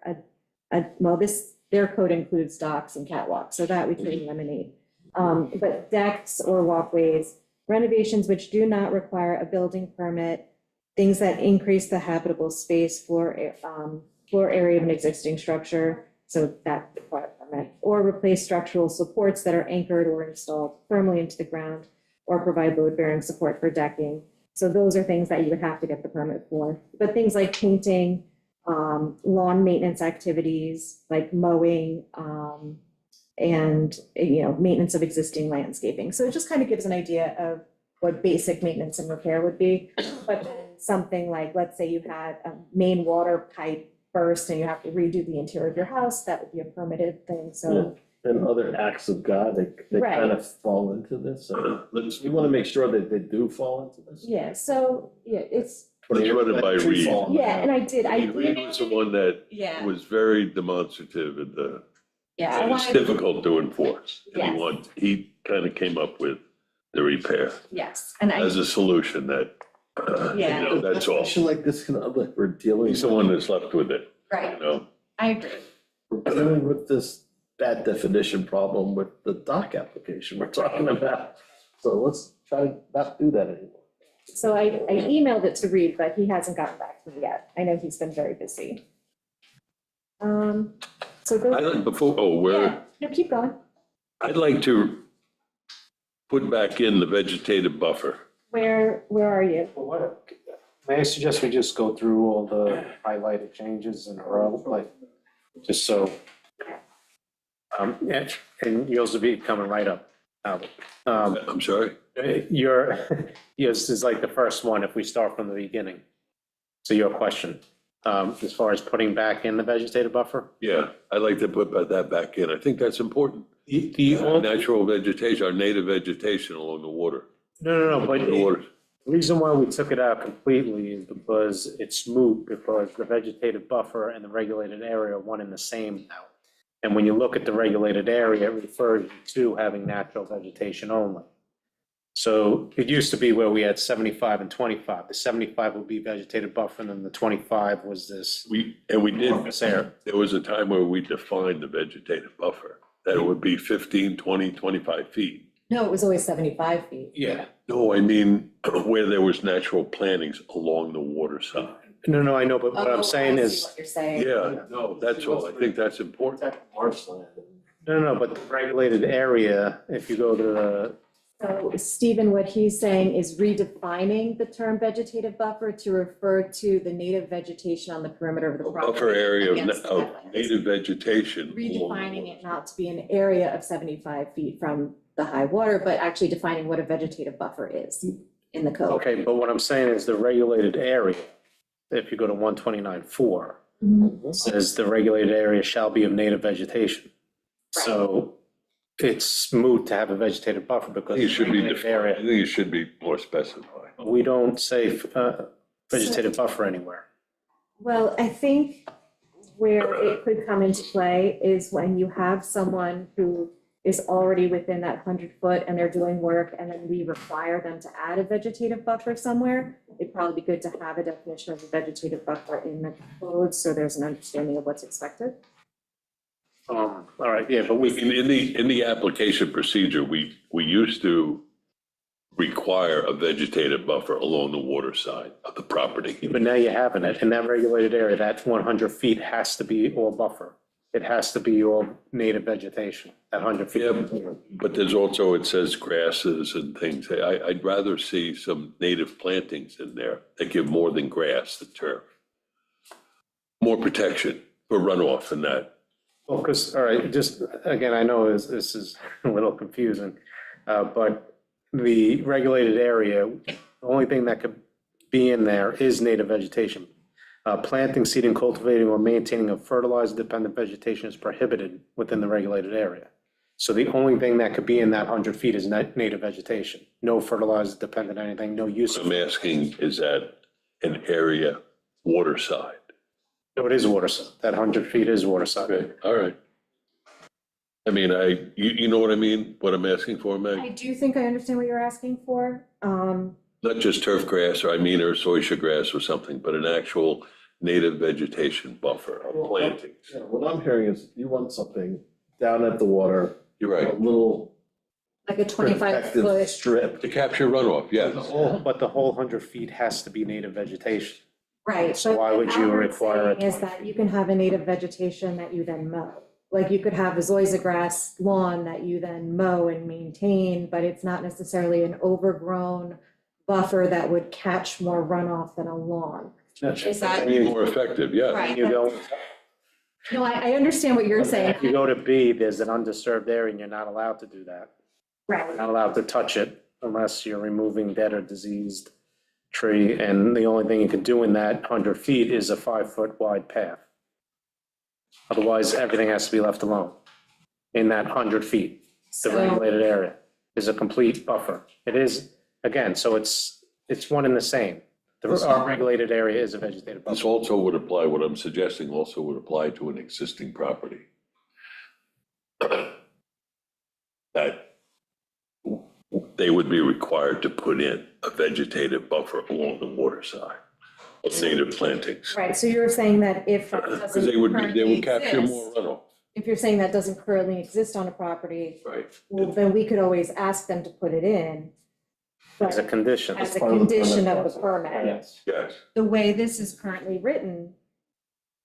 their code includes docks and catwalks, so that we could eliminate. But decks or walkways, renovations which do not require a building permit, things that increase the habitable space, floor area of an existing structure, so that require a permit, or replace structural supports that are anchored or installed firmly into the ground, or provide load-bearing support for decking. So those are things that you would have to get the permit for. But things like painting, lawn maintenance activities, like mowing, and, you know, maintenance of existing landscaping. So it just kind of gives an idea of what basic maintenance and repair would be. But then something like, let's say you had a main water pipe burst and you have to redo the interior of your house, that would be a permitted thing, so. And other acts of God, they Right. kind of fall into this. So we want to make sure that they do fall into this. Yeah, so, yeah, it's, Let's run it by Reed. yeah, and I did. Reed was the one that Yeah. was very demonstrative in the, Yeah, I and it's wanted- difficult to enforce. And Yes. he kind of came up with the repair Yes, and I. as a solution that, Yeah. you know, that's all. Like this, we're dealing. He's the one that's left with it, Right. you know? I agree. We're dealing with this bad definition problem with the dock application we're talking about. So let's try to not do that anymore. So I emailed it to Reed, but he hasn't gotten back to me yet. I know he's been very busy. So go. Before, oh, Yeah, no, keep going. I'd like to put back in the vegetative buffer. Where are you? May I suggest we just go through all the highlighted changes in a row, like, just so. And yours will be coming right up. I'm sorry? Yours is like the first one if we start from the beginning. So your question, as far as putting back in the vegetative buffer? Yeah, I'd like to put that back in. I think that's important. The Natural vegetation, our native vegetation along the water. No, but The water. the reason why we took it out completely is because it's moot, because the vegetative buffer and the regulated area are one and the same now. And when you look at the regulated area, it refers to having natural vegetation only. So it used to be where we had 75 and 25. The 75 would be vegetative buffer, and then the 25 was this. We did, This area. there was a time where we defined the vegetative buffer, that it would be 15, 20, 25 feet. No, it was always 75 feet. Yeah. No, I mean, where there was natural plantings along the water side. No, I know, but what I'm saying I see is, what you're saying. Yeah, no, that's all. I think that's important. no, but the regulated area, if you go to the, So Stephen, what he's saying is redefining the term vegetative buffer to refer to the native vegetation on the perimeter of the property. Buffer area against the of wetlands. native vegetation. Redefining it not to be an area of 75 feet from the high water, but actually defining what a vegetative buffer is in the code. okay, but what I'm saying is the regulated area, if you go to 129.4, says the regulated area shall be of native vegetation. So it's moot to have a vegetative buffer I because. think it should be the defined. I area, think it should be more specified. we don't say vegetative buffer anywhere. Well, I think where it could come into play is when you have someone who is already within that 100 foot and they're doing work and then we require them to add a vegetative buffer somewhere. It'd probably be good to have a definition of a vegetative buffer in the code so there's an understanding of what's expected. All right, yeah, but we. In the application procedure, we used to require a vegetative buffer along the water side of the property. But now you have it, in that regulated area, that 100 feet has to be all buffer. It has to be all native vegetation, that 100 feet. Yeah, but there's also, it says grasses and things. I'd rather see some native plantings in there that give more than grass, the turf. More protection for runoff and that. Well, because, all right, just, again, I know this is a little confusing, but the regulated area, the only thing that could be in there is native vegetation. Planting, seeding, cultivating, or maintaining of fertilizer-dependent vegetation is prohibited within the regulated area. So the only thing that could be in that 100 feet is native vegetation. No fertilizer-dependent anything, no use. I'm asking, is that an area waterside? No, it is waterside. That 100 feet is waterside. Okay, all right. I mean, you know what I mean, what I'm asking for, I Meg? do think I understand what you're asking for. Not just turf grass, or or zoysia grass or something, but an actual native vegetation buffer of plantings. Yeah, what I'm hearing is you want something down at the water. You're right. A little Like a 25 protected foot. strip. To capture runoff, yes. But the whole 100 feet has to be native vegetation. Right. So but why would you Albert's require saying Is that you can have a native vegetation that you then mow. Like you could have a zoysia grass lawn that you then mow and maintain, but it's not necessarily an overgrown buffer that would catch more runoff than a lawn. Is that? More effective, yeah. Right. You go, No, I understand what you're saying. if you go to B, there's an undisturbed area and you're not allowed to do that. Right. You're not allowed to touch it unless you're removing dead or diseased tree. And the only thing you can do in that 100 feet is a 5-foot wide path. Otherwise, everything has to be left alone in that 100 feet. The So- regulated area is a complete buffer. It is, again, so it's one and the same. Our regulated area is a vegetative This buffer. also would apply, what I'm suggesting also would apply to an existing property. That they would be required to put in a vegetative buffer along the water side. of native plantings. Right, so you're saying that if that Because doesn't they would currently capture exist, more runoff. if you're saying that doesn't currently exist on a property, Right. well, then we could always ask them to put it in. but As a condition. As a condition of the permit. Yes. Yes. The way this is currently written,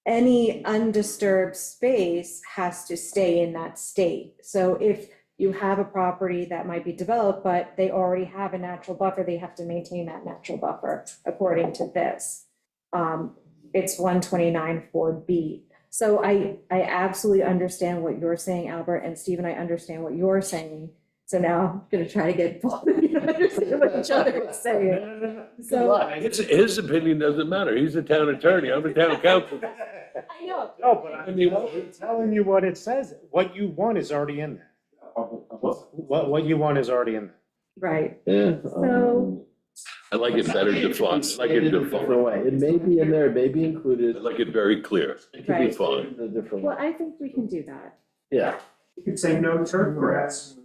any undisturbed space has to stay in that state. So if you have a property that might be developed, but they already have a natural buffer, they have to maintain that natural buffer according to this. It's 129(4)B. So I absolutely understand what you're saying, Albert, and Stephen, I understand what you're saying. So now I'm gonna try to get both of you to understand what each other is saying. So, His opinion doesn't matter. He's the town attorney. I'm the town council. I know. No, but I'm telling you what it says. What you want is already in there. What you want is already in there. right, Yeah. so, I like it better defined. I like it Different defined. way. It may be in there, it may be included. I like it very clear. It could be Right. fine in a different well, way. I think we can do that. Yeah. You could say no turf grass.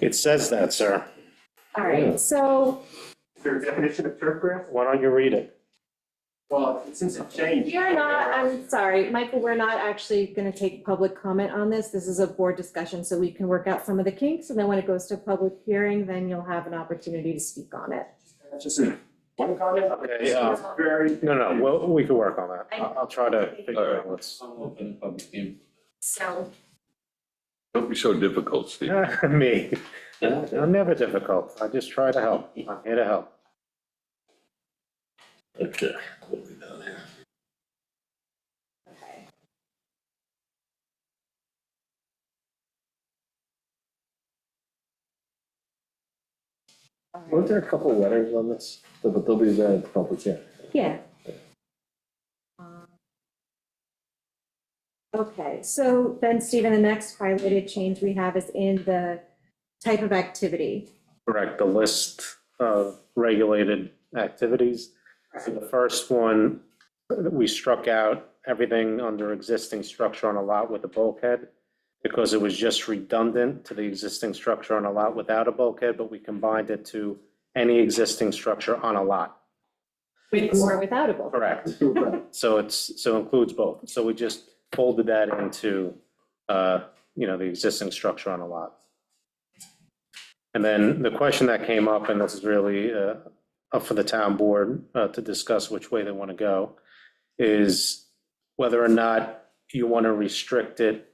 It says that, sir. All right, so Is there a definition of turf grass? Why don't you read it? Well, since it changed. we are not, I'm sorry, Michael, we're not actually gonna take public comment on this. This is a board discussion, so we can work out some of the kinks, and then when it goes to public hearing, then you'll have an opportunity to speak on it. Just one comment? Okay, It's very. No, well, we can work on that. I'll try to figure All right. out what's. So, Don't be so difficult, Steve. Me. I'm never difficult. I just try to help. I'm here to help. Okay. What have we done here? okay. All right. Weren't there a couple letters on this? But they'll be read at the public hearing. Yeah. Okay, so then Stephen, the next highlighted change we have is in the type of activity. Correct, the list of regulated activities. So the first one, we struck out everything under existing structure on a lot with a bulkhead because it was just redundant to the existing structure on a lot without a bulkhead, but we combined it to any existing structure on a lot. With or without a bulkhead. Correct. So includes both. So we just folded that into, the existing structure on a lot. And then the question that came up, and this is really up for the town board to discuss which way they want to go, is whether or not you want to restrict it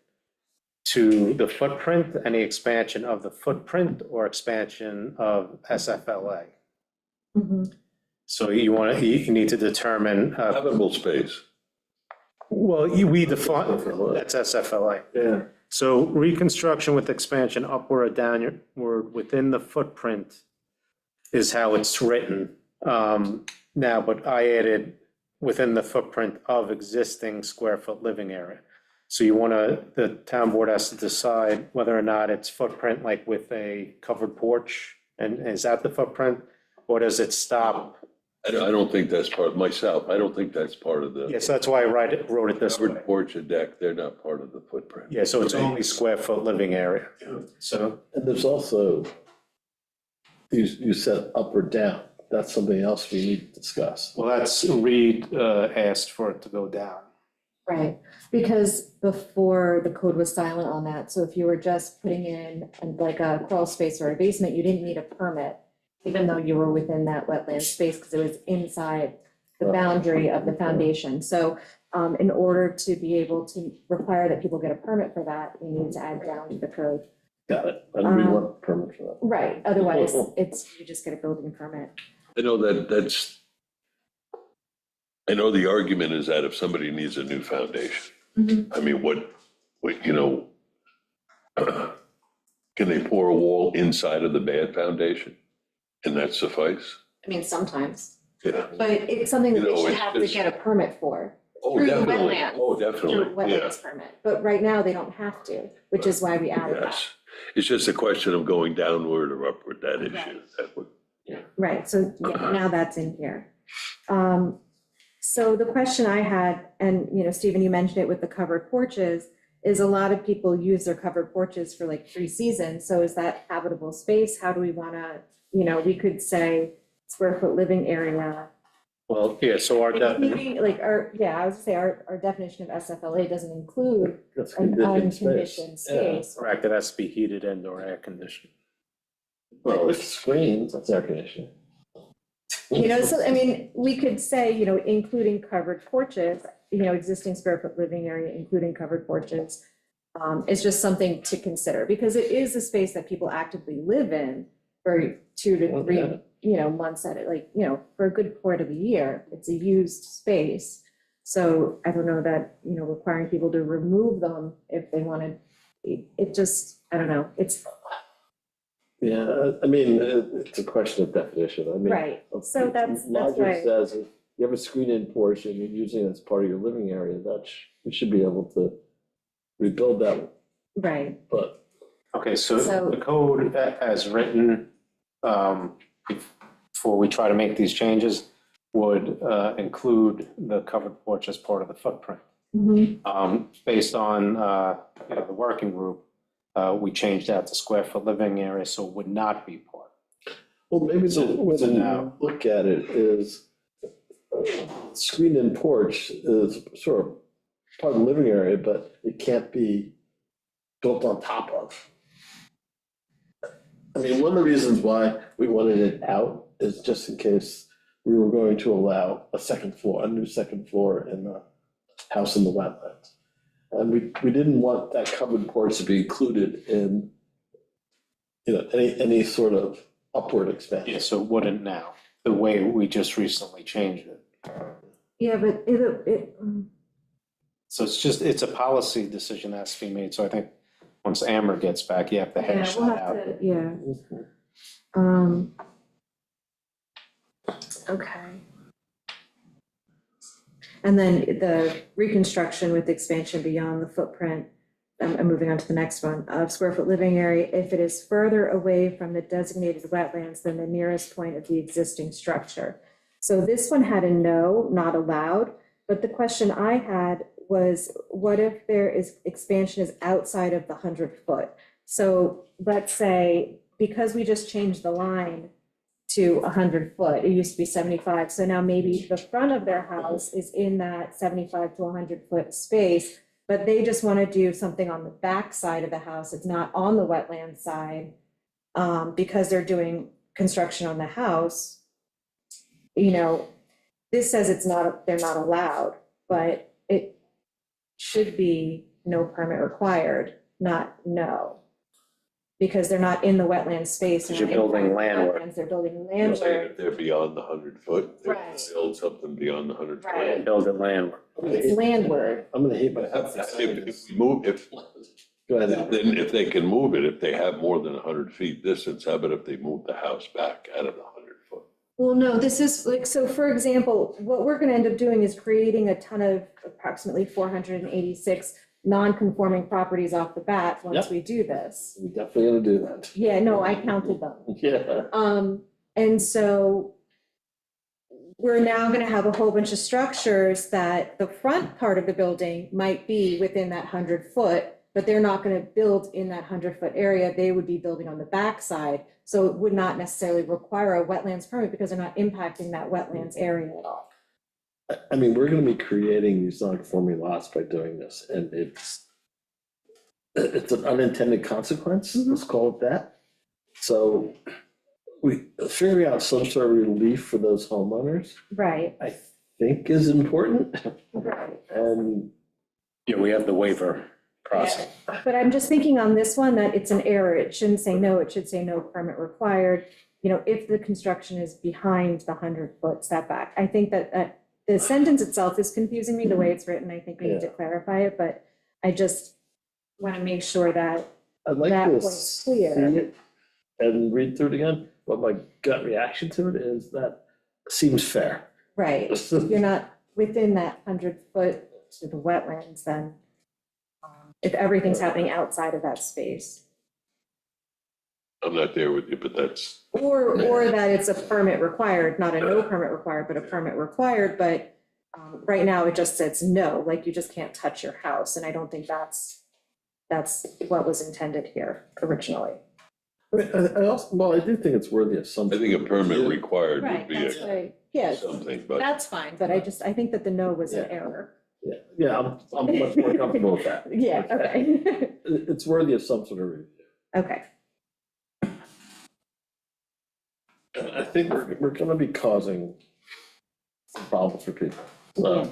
to the footprint, any expansion of the footprint or expansion of SFLA. Mhm. So you need to determine. Habitable space. Well, we define, that's SFLA. Yeah. So reconstruction with expansion upward or downward within the footprint is how it's written. Now, but I added within the footprint of existing square foot living area. So the town board has to decide whether or not it's footprint like with a covered porch, and is that the footprint? Or does it stop? I don't think that's part of myself. I don't think that's part of the. Yes, that's why I wrote it this way. Covered porch or deck, they're not part of the footprint. Yeah, so it's only square foot living area. So, And there's also, you said up or down. That's something else we need to discuss. well, that's, Reed asked for it to go down. Right, because before the code was silent on that, so if you were just putting in like a crawl space or a basement, you didn't need a permit, even though you were within that wetland space, because it was inside the boundary of the foundation. So in order to be able to require that people get a permit for that, we need to add down to the code. Got it. And we want a permit for that. Right, otherwise, you just get a building permit. I know I know the argument is that if somebody needs a new foundation, Mhm. I mean, what, can they pour a wall inside of the bad foundation? And that suffice? I mean, sometimes, Yeah. but it's something that You they know, should it's have to just- get a permit for. Oh, Through the definitely. wetlands. Oh, Through definitely, yeah. wetlands permit, but right now they don't have to, which is why we added that. Yes. It's just a question of going downward or upward, that issue. That would, Right, so yeah, now that's in here. So the question I had, and Stephen, you mentioned it with the covered porches, is a lot of people use their covered porches for like 3 seasons. So is that habitable space? How do we wanna, we could say square foot living area Well, yeah, so our definition, Including, like, I was gonna say, our definition of SFLA doesn't include That's an conditioned space. unconditioned space. correct, it has to be heated and or air conditioned. Well, it's screens, that's air conditioning. You know, so, I mean, we could say, you know, including covered porches, you know, existing square foot living area, including covered porches. It's just something to consider, because it is a space that people actively live in for 2 to 3, Yeah. you know, months at it, like, you know, for a good part of the year, it's a used space. So I don't know that, you know, requiring people to remove them if they wanted, it just, I don't know, it's, Yeah, I mean, it's a question of definition, I mean. right, so that's Logic why. says if you have a screen-in porch and you're using it as part of your living area, you should be able to rebuild that, Right, but. Okay, so So- the code as written, before we try to make these changes, would include the covered porch as part of the footprint. Based on, you know, the working group, we changed that to square foot living area, so it would not be part. Well, maybe the way So to now- look at it is, screened-in porch is sort of part of the living area, but it can't be built on top of. I mean, one of the reasons why we wanted it out is just in case we were going to allow a new second floor in the house in the wetlands. And we didn't want that covered porch to be included in, you know, any sort of upward expansion. Yeah, so it wouldn't now, the way we just recently changed it. yeah, but So it's a policy decision that has to be made, so I think once Amber gets back, you have to yeah, hash we'll that have out. to, yeah. Okay. And then the reconstruction with expansion beyond the footprint, I'm moving on to the next one, of square foot living area, if it is further away from the designated wetlands than the nearest point of the existing structure. So this one had a no, not allowed, but the question I had was, what if expansion is outside of the 100-foot? So let's say, because we just changed the line to 100-foot, it used to be 75, so now maybe the front of their house is in that 75 to 100-foot space, but they just want to do something on the back side of the house, it's not on the wetland side, because they're doing construction on the house. You know, this says they're not allowed, but it should be no permit required, not no. Because they're not in the wetland space. Because you're building landward. They're building You're saying landward. if they're beyond the 100-foot, they Right. build something beyond the 100-foot. Right. Build it landward. It's landward. I'm gonna hate If we move, Go ahead. then if they can move it, if they have more than 100 feet distance, how about if they move the house back out of the 100-foot? Well, no, this is like, so for example, what we're gonna end up doing is creating a ton of approximately 486 non-conforming properties off the bat once Yep. we do this. We definitely gonna do that. Yeah, no, I counted them. Yeah. And so we're now gonna have a whole bunch of structures that the front part of the building might be within that 100-foot, but they're not gonna build in that 100-foot area, they would be building on the backside. So it would not necessarily require a wetlands permit because they're not impacting that wetlands area at all. I mean, we're gonna be creating these non-conforming lots by doing this, and it's an unintended consequence, let's call it that. So we figuring out some sort of relief for those homeowners, Right, I think is important. right. And Yeah, we have the waiver process. But I'm just thinking on this one that it's an error. It shouldn't say no, it should say no permit required. You know, if the construction is behind the 100-foot setback. I think that the sentence itself is confusing me, the way it's written. I think we need to clarify it, but I just want to make sure that I'd like that to point's see clear. it and read through it again, but my gut reaction to it is that seems fair. Right, if you're not within that 100-foot to the wetlands, then if everything's happening outside of that space. I'm not there with you, but that's, Or that it's a permit required, not a no permit required, but a permit required, but right now it just says no, like you just can't touch your house, and I don't think that's what was intended here originally. I mean, I also, well, I do think it's worthy of some. I think a permit required would Right, be that's right, yeah, something, but that's fine, but I think that the no was an Yeah. error. Yeah, I'm much more comfortable with that. Yeah, okay. It's worthy of some sort of review. Okay, I think we're gonna be causing some problems for people. So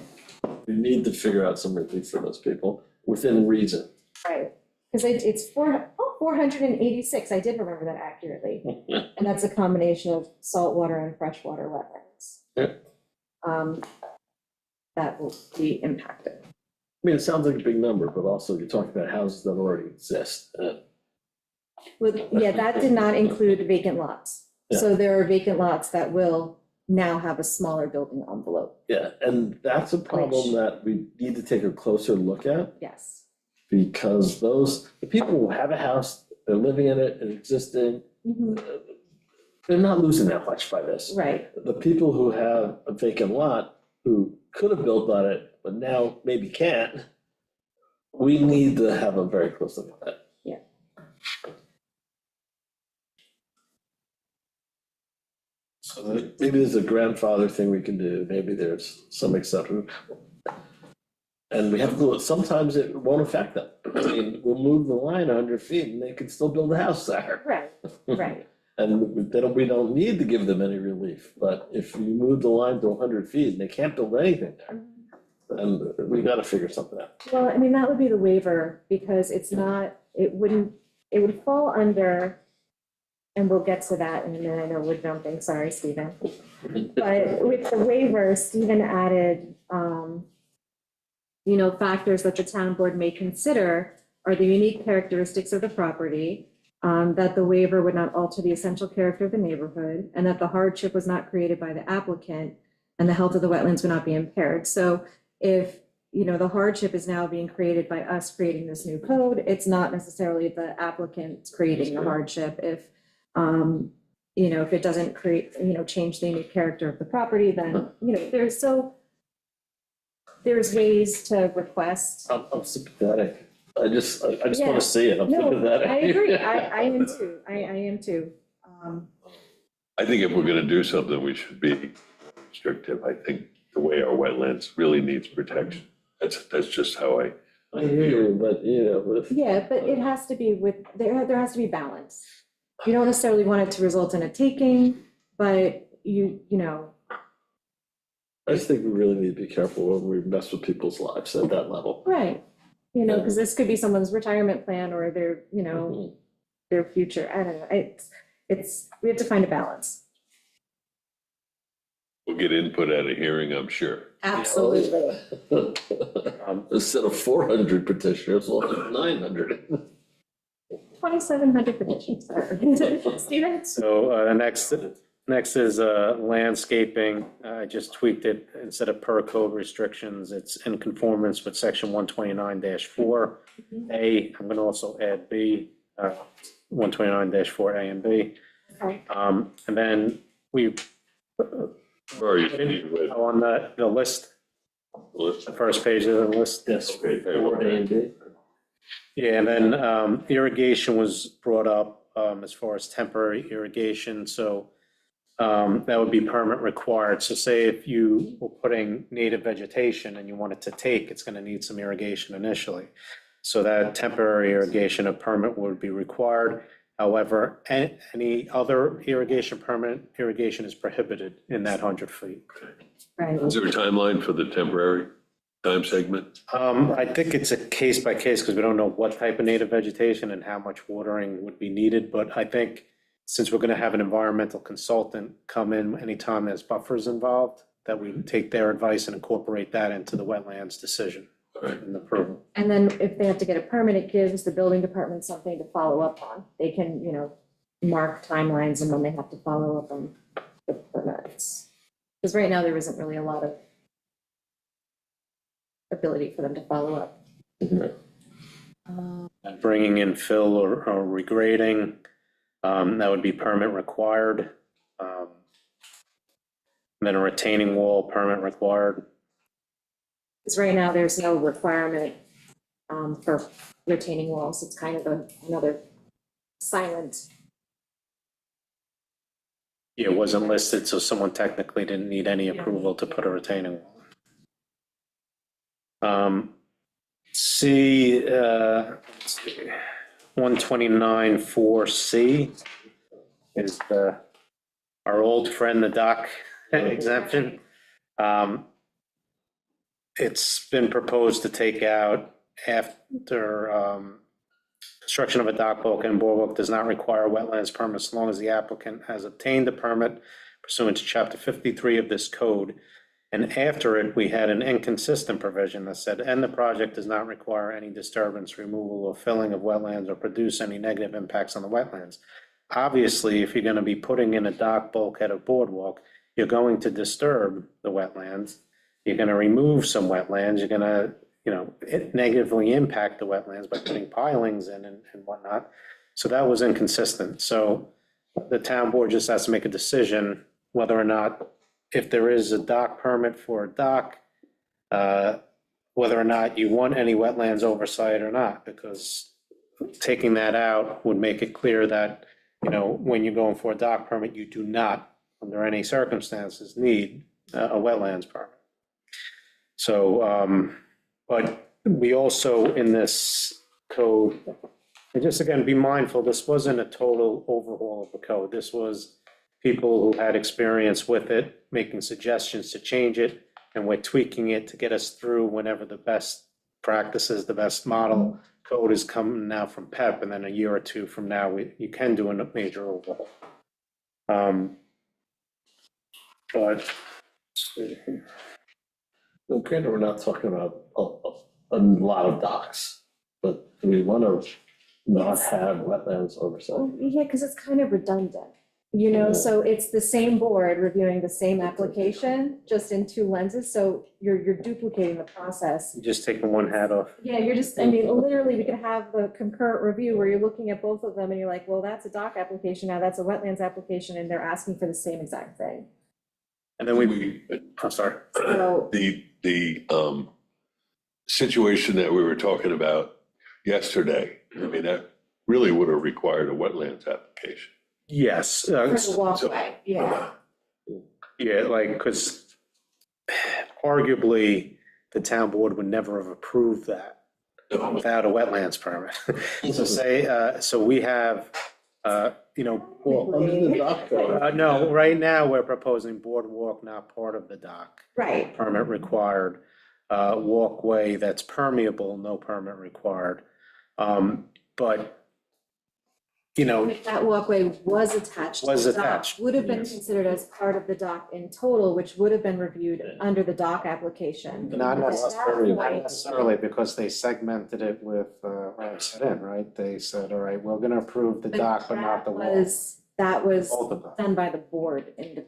we need to figure out some relief for those people within reason. right, because it's 486, I did remember that accurately. And that's a combination of saltwater and freshwater wetlands. Yeah. That will be impacted. I mean, it sounds like a big number, but also you're talking about houses that already exist. Well, yeah, that did not include vacant lots. So there are vacant lots that will now have a smaller building envelope. Yeah, and that's a problem that we need to take a closer look at. Yes. Because the people who have a house, they're living in it and existing, they're not losing that much by this. Right. The people who have a vacant lot, who could have built on it, but now maybe can't, we need to have a very close look at that. Yeah. So maybe there's a grandfather thing we can do, maybe there's some exception. And we have to, sometimes it won't affect them. I mean, we'll move the line 100 feet and they can still build a house there. Right, right. And we don't need to give them any relief, but if you move the line to 100 feet and they can't build anything there, then we gotta figure something out. Well, I mean, that would be the waiver, because it's not, it would fall under, and we'll get to that in a minute, I know we're jumping, sorry, Stephen. But with the waiver, Stephen added, factors that the town board may consider are the unique characteristics of the property, that the waiver would not alter the essential character of the neighborhood, and that the hardship was not created by the applicant, and the health of the wetlands would not be impaired. So if, the hardship is now being created by us creating this new code, it's not necessarily the applicant creating the hardship. If, if it doesn't create, change the unique character of the property, then, there's ways to request. I'm sympathetic. I just want Yeah. to see it. I'm No, sympathetic. I agree, I am too, I am too. I think if we're gonna do something, we should be restrictive. I think the way our wetlands really needs protection. That's just how I. I hear you, but Yeah, but it has to be there has to be balance. You don't necessarily want it to result in a taking, but I just think we really need to be careful when we mess with people's lives at that level. right, because this could be someone's retirement plan or their, their future, I don't know, we have to find a balance. We'll get input at a hearing, I'm sure. Absolutely. Instead of 400 petitioners, we'll have 900. 2,700 petitions. Stephen? So the next is landscaping. I just tweaked it. Instead of per code restrictions, it's in conformance with section 129-4A. I'm gonna also add B, 129-4A and B. Okay. And then we on the list, the first page of the list. Yes, great. Yeah, and then irrigation was brought up as far as temporary irrigation, so that would be permit required. So say if you were putting native vegetation and you wanted to take, it's gonna need some irrigation initially. So that temporary irrigation, a permit would be required. However, any other permanent irrigation is prohibited in that 100 feet. Right. Is there a timeline for the temporary time segment? I think it's a case by case because we don't know what type of native vegetation and how much watering would be needed. But I think since we're going to have an environmental consultant come in anytime there's buffers involved, that we take their advice and incorporate that into the wetlands decision and approval. And then if they have to get a permit, it gives the building department something to follow up on. They can, mark timelines and when they have to follow up on the permits. Because right now there isn't really a lot of ability for them to follow up. And bringing in fill or regrading, that would be permit required. And then a retaining wall, permit required. Because right now there's no requirement for retaining walls. It's kind of another silent it wasn't listed, so someone technically didn't need any approval to put a retaining wall. C, 129.4C is our old friend, the dock exemption. It's been proposed to take out after construction of a dock, bulkhead, and boardwalk does not require a wetlands permit so long as the applicant has obtained a permit pursuant to chapter 53 of this code. And after it, we had an inconsistent provision that said, and the project does not require any disturbance, removal, or filling of wetlands or produce any negative impacts on the wetlands. Obviously, if you're going to be putting in a dock, bulkhead, or boardwalk, you're going to disturb the wetlands. You're going to remove some wetlands. You're going to, negatively impact the wetlands by putting pilings in and whatnot. So that was inconsistent. So the town board just has to make a decision whether or not, if there is a dock permit for a dock, whether or not you want any wetlands oversight or not, because taking that out would make it clear that, when you're going for a dock permit, you do not, under any circumstances, need a wetlands permit. So, but we also, in this code, and just again, be mindful, this wasn't a total overhaul of the code. This was people who had experience with it, making suggestions to change it, and we're tweaking it to get us through whenever the best practices, the best model code is coming now from PEP, and then a year or two from now, you can do a major overhaul. But Okay, we're not talking about a lot of docks, but do we want to not have wetlands oversight? Well, yeah, because it's kind of redundant, so it's the same board reviewing the same application, just in two lenses, so you're duplicating the process. you're just taking one hat off. Yeah, you're just, literally, we could have the concurrent review where you're looking at both of them and you're like, well, that's a dock application, now that's a wetlands application, and they're asking for the same exact thing. And then I'm sorry. So, The situation that we were talking about yesterday, that really would have required a wetlands application. Yes. for the walkway, yeah. Yeah, because arguably, the town board would never have approved that without a wetlands permit. So we have, Well, under the dock code. no, right now, we're proposing boardwalk, not part of the dock. Right. Permit required, walkway that's permeable, no permit required. But, If that walkway was attached to Was the dock, attached, would have been yes. considered as part of the dock in total, which would have been reviewed under the dock application. not At that necessarily, not point- necessarily, because they segmented it with Ramsden Inn, right? They said, all right, we're gonna approve the But dock, but not the wall. That was Both of them. done by the board in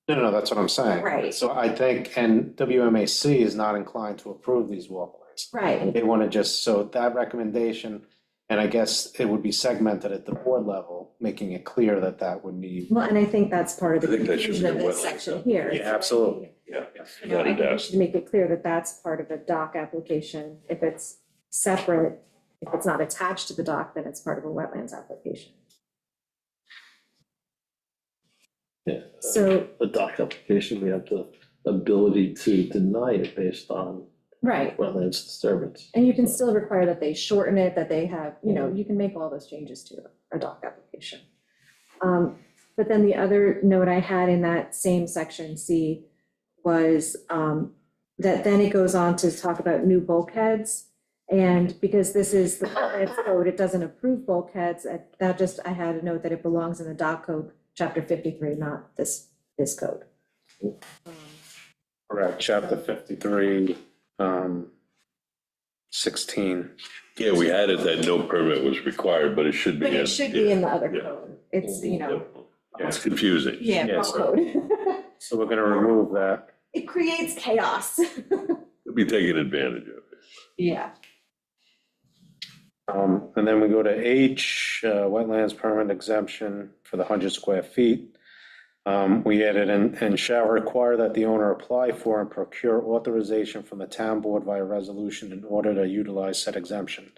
No, that's what I'm saying. Right. So I think, and WMAC is not inclined to approve these walkways. right. They want to so that recommendation, and I guess it would be segmented at the board level, making it clear that that would need. Well, and I think that's part of the I think that should confusion of be a this wetland section here. Yeah, absolutely. Yeah. I Without a think we doubt. should make it clear that that's part of the dock application. If it's separate, if it's not attached to the dock, then it's part of a wetlands application. Yeah. So, The dock application, we have the ability to deny it based on right, wetlands disturbance. and you can still require that they shorten it, that they have, you can make all those changes to a dock application. But then the other note I had in that same section C was that then it goes on to talk about new bulkheads. And because this is the wetlands code, it doesn't approve bulkheads. I had a note that it belongs in the dock code, chapter 53, not this code. Correct, chapter 53, 16. Yeah, we added that no permit was required, but it should be. But it should be in the other Yeah. code. It's, It's confusing. yeah, Yeah, code. So we're gonna remove that. It creates chaos. We'll be taking advantage of it. Yeah. And then we go to H, wetlands permit exemption for the 100 square feet. We added, and shall require that the owner apply for and procure authorization from the town board via resolution in order to utilize said exemption.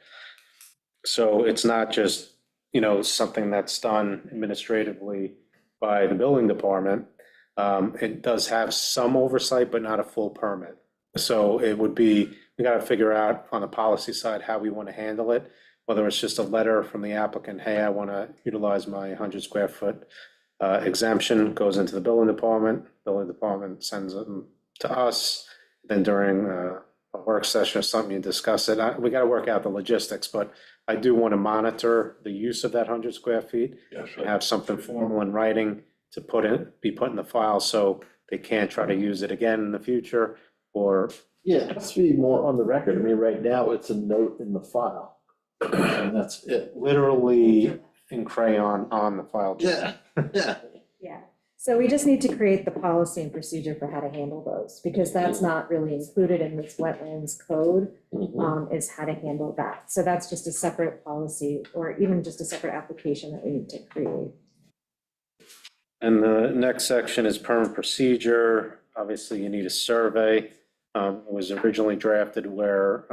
So it's not just, something that's done administratively by the building department. It does have some oversight, but not a full permit. So it would be, we gotta figure out on the policy side how we want to handle it, whether it's just a letter from the applicant, hey, I want to utilize my 100 square foot exemption, goes into the building department sends them to us. Then during a work session or something, you discuss it. We got to work out the logistics, but I do want to monitor the use of that 100 square feet. Yes, And have something formal in writing to be put in the file so they can't try to use it again in the future or. Yeah, it has to be more on the record. I mean, right now, it's a note in the file. And that's it. Literally in crayon on the file. Yeah, yeah. Yeah, so we just need to create the policy and procedure for how to handle those, because that's not really included in this wetlands code, is how to handle that. So that's just a separate policy, or even just a separate application that we need to create. And the next section is permit procedure. Obviously, you need a survey. It was originally drafted where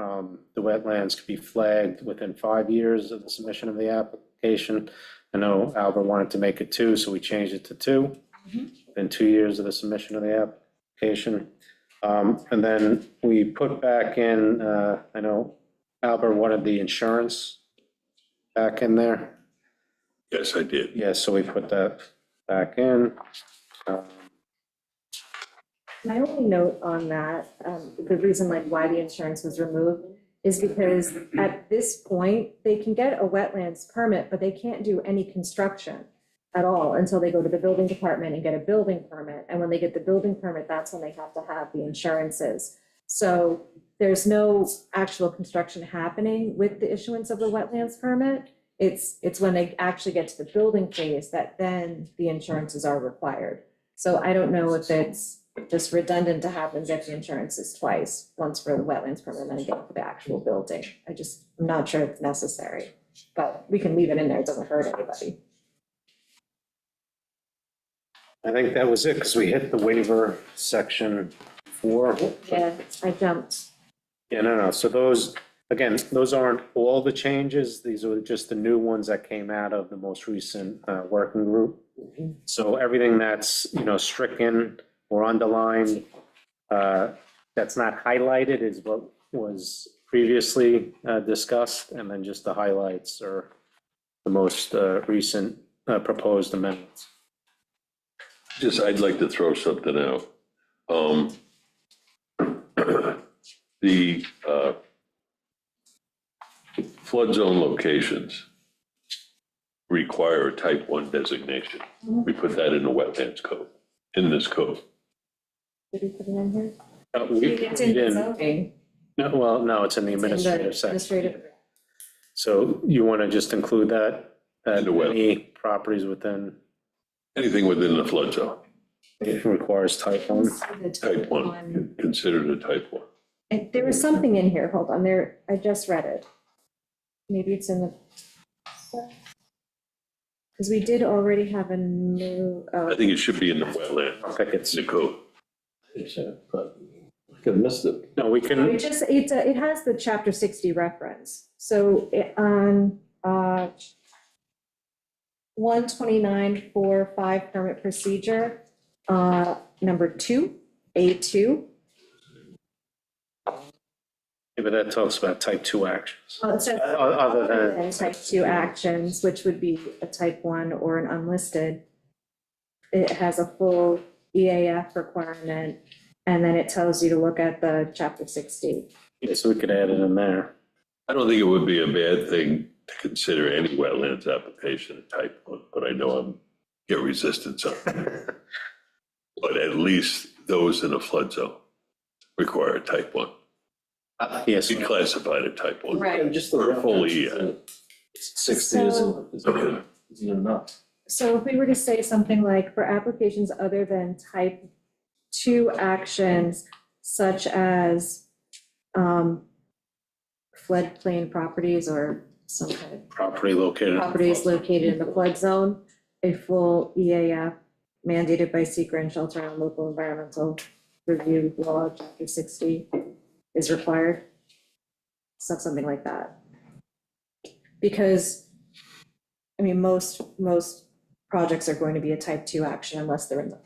the wetlands could be flagged within 5 years of the submission of the application. I know Albert wanted to make it 2, so we changed it to 2, within 2 years of the submission of the application. And then we put back in, I know Albert wanted the insurance back in there. Yes, I did. Yeah, so we put that back in. My only note on that, the reason like why the insurance was removed is because at this point, they can get a wetlands permit, but they can't do any construction at all until they go to the building department and get a building permit. And when they get the building permit, that's when they have to have the insurances. So there's no actual construction happening with the issuance of the wetlands permit. It's when they actually get to the building phase that then the insurances are required. So I don't know if it's just redundant to have them get the insurances twice, once for the wetlands permit and then again for the actual building. I'm not sure it's necessary, but we can leave it in there, it doesn't hurt anybody. I think that was it, because we hit the waiver section 4. Yeah, I jumped. Yeah, no, so those, again, those aren't all the changes, these are just the new ones that came out of the most recent working group. So everything that's, stricken or underlined, that's not highlighted is what was previously discussed, and then just the highlights are the most recent proposed amendments. I'd like to throw something out. The flood zone locations require a type 1 designation. We put that in the wetlands code, in this code. Did we put it in here? It's in the zoning. No, it's in the administrative section. So you want to just include that any properties within? Anything within the flood zone. It requires type 1. Type 1, considered a type 1. And there was something in here, hold on, I just read it. Maybe it's in the. Because we did already have a new. I think it should be in the wetland. I think it's the code. But I could have missed it. No, we can. It has the chapter 60 reference. So on 129.4.5 permit procedure, number 2, A2. Yeah, but that talks about type 2 actions. It says Other than type 2 actions, which would be a type 1 or an unlisted. It has a full EAF requirement, and then it tells you to look at the chapter 60. Yeah, so we could add it in there. I don't think it would be a bad thing to consider any wetlands application a type 1, but I know I'm get resistance on it. But at least those in a flood zone require a type 1. Yes. Be classified a type 1. Right. And just the Or reference, fully, 60 isn't enough. So if we were to say something like, for applications other than type 2 actions, such as floodplain properties or some kind of Property located. properties located in the flood zone, a full EAF mandated by secret and shelter and local environmental review law, chapter 60 is required. So something like that. Because, I mean, most projects are going to be a type 2 action unless they're in the.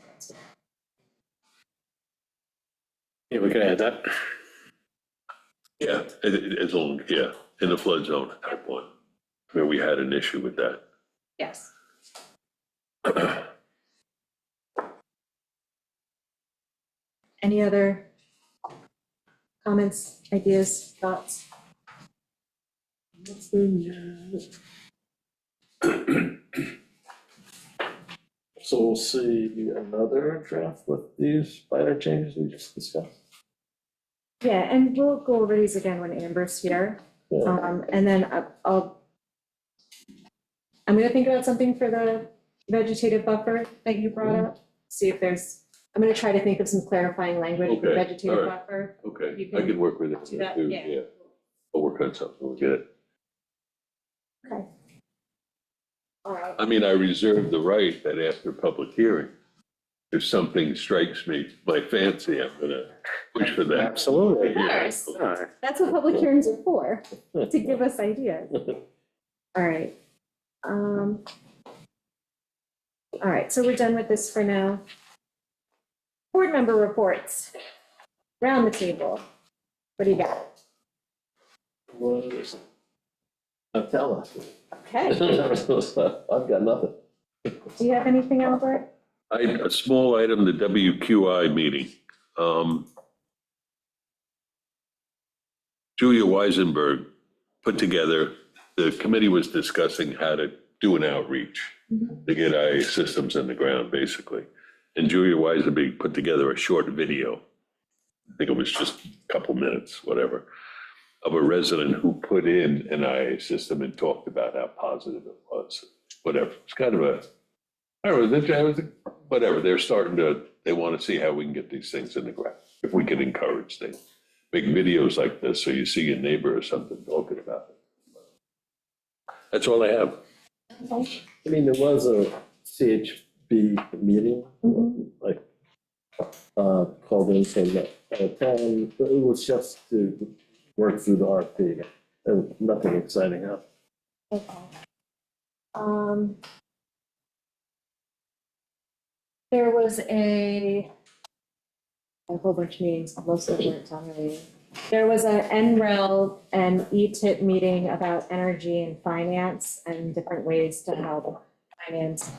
Yeah, we can add that. Yeah, as long, yeah, in the flood zone, type 1. I mean, we had an issue with that. Yes. Any other comments, ideas, thoughts? So we'll see another draft with these minor changes we just discussed. Yeah, and we'll go over these again when Amber's here. And then I'm gonna think about something for the vegetative buffer that you brought up. See if I'm gonna try to think of some clarifying language for Okay, vegetative all right. buffer. Okay, You I can can work with it do that, too, yeah. yeah. I'll work on something, we'll get it. Okay. All right. I mean, I reserve the right that after public hearing, if something strikes me, my fancy, I'm gonna push for that. Absolutely. Of course. That's what public hearings are for, to give us ideas. All right. All right, so we're done with this for now. Board member reports. Round the table. What do you got? What is it? Tell us. Okay. I've got nothing. Do you have anything, Albert? A small item, the WQI meeting. Julia Weisenberg put together, the committee was discussing how to do an outreach to get IA systems in the ground, basically. And Julia Weisenberg put together a short video. I think it was just a couple minutes, whatever, of a resident who put in an IA system and talked about how positive it was, whatever. It's kind of a, I don't know, whatever, they want to see how we can get these things in the ground, if we can encourage things. Make videos like this so you see your neighbor or something talking about it. That's all I have. I mean, there was a CHB meeting, like, called in from town, but it was just to work through the RFP, and nothing exciting happened. Okay. There was a whole bunch of meetings, most of them weren't town related. There was an NREL and ETIP meeting about energy and finance and different ways to help finance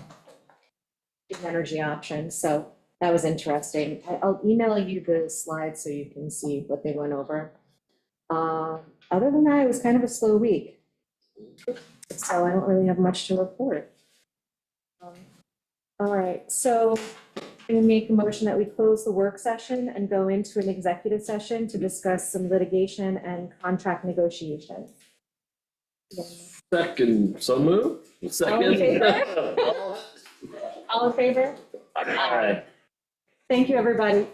these energy options. So that was interesting. I'll email you the slides so you can see what they went over. Other than that, it was kind of a slow week. So I don't really have much to report. All right, so I'm gonna make a motion that we close the work session and go into an executive session to discuss some litigation and contract negotiations. Second, so moved. Second. All in favor? All in favor? Aye. Thank you, everybody.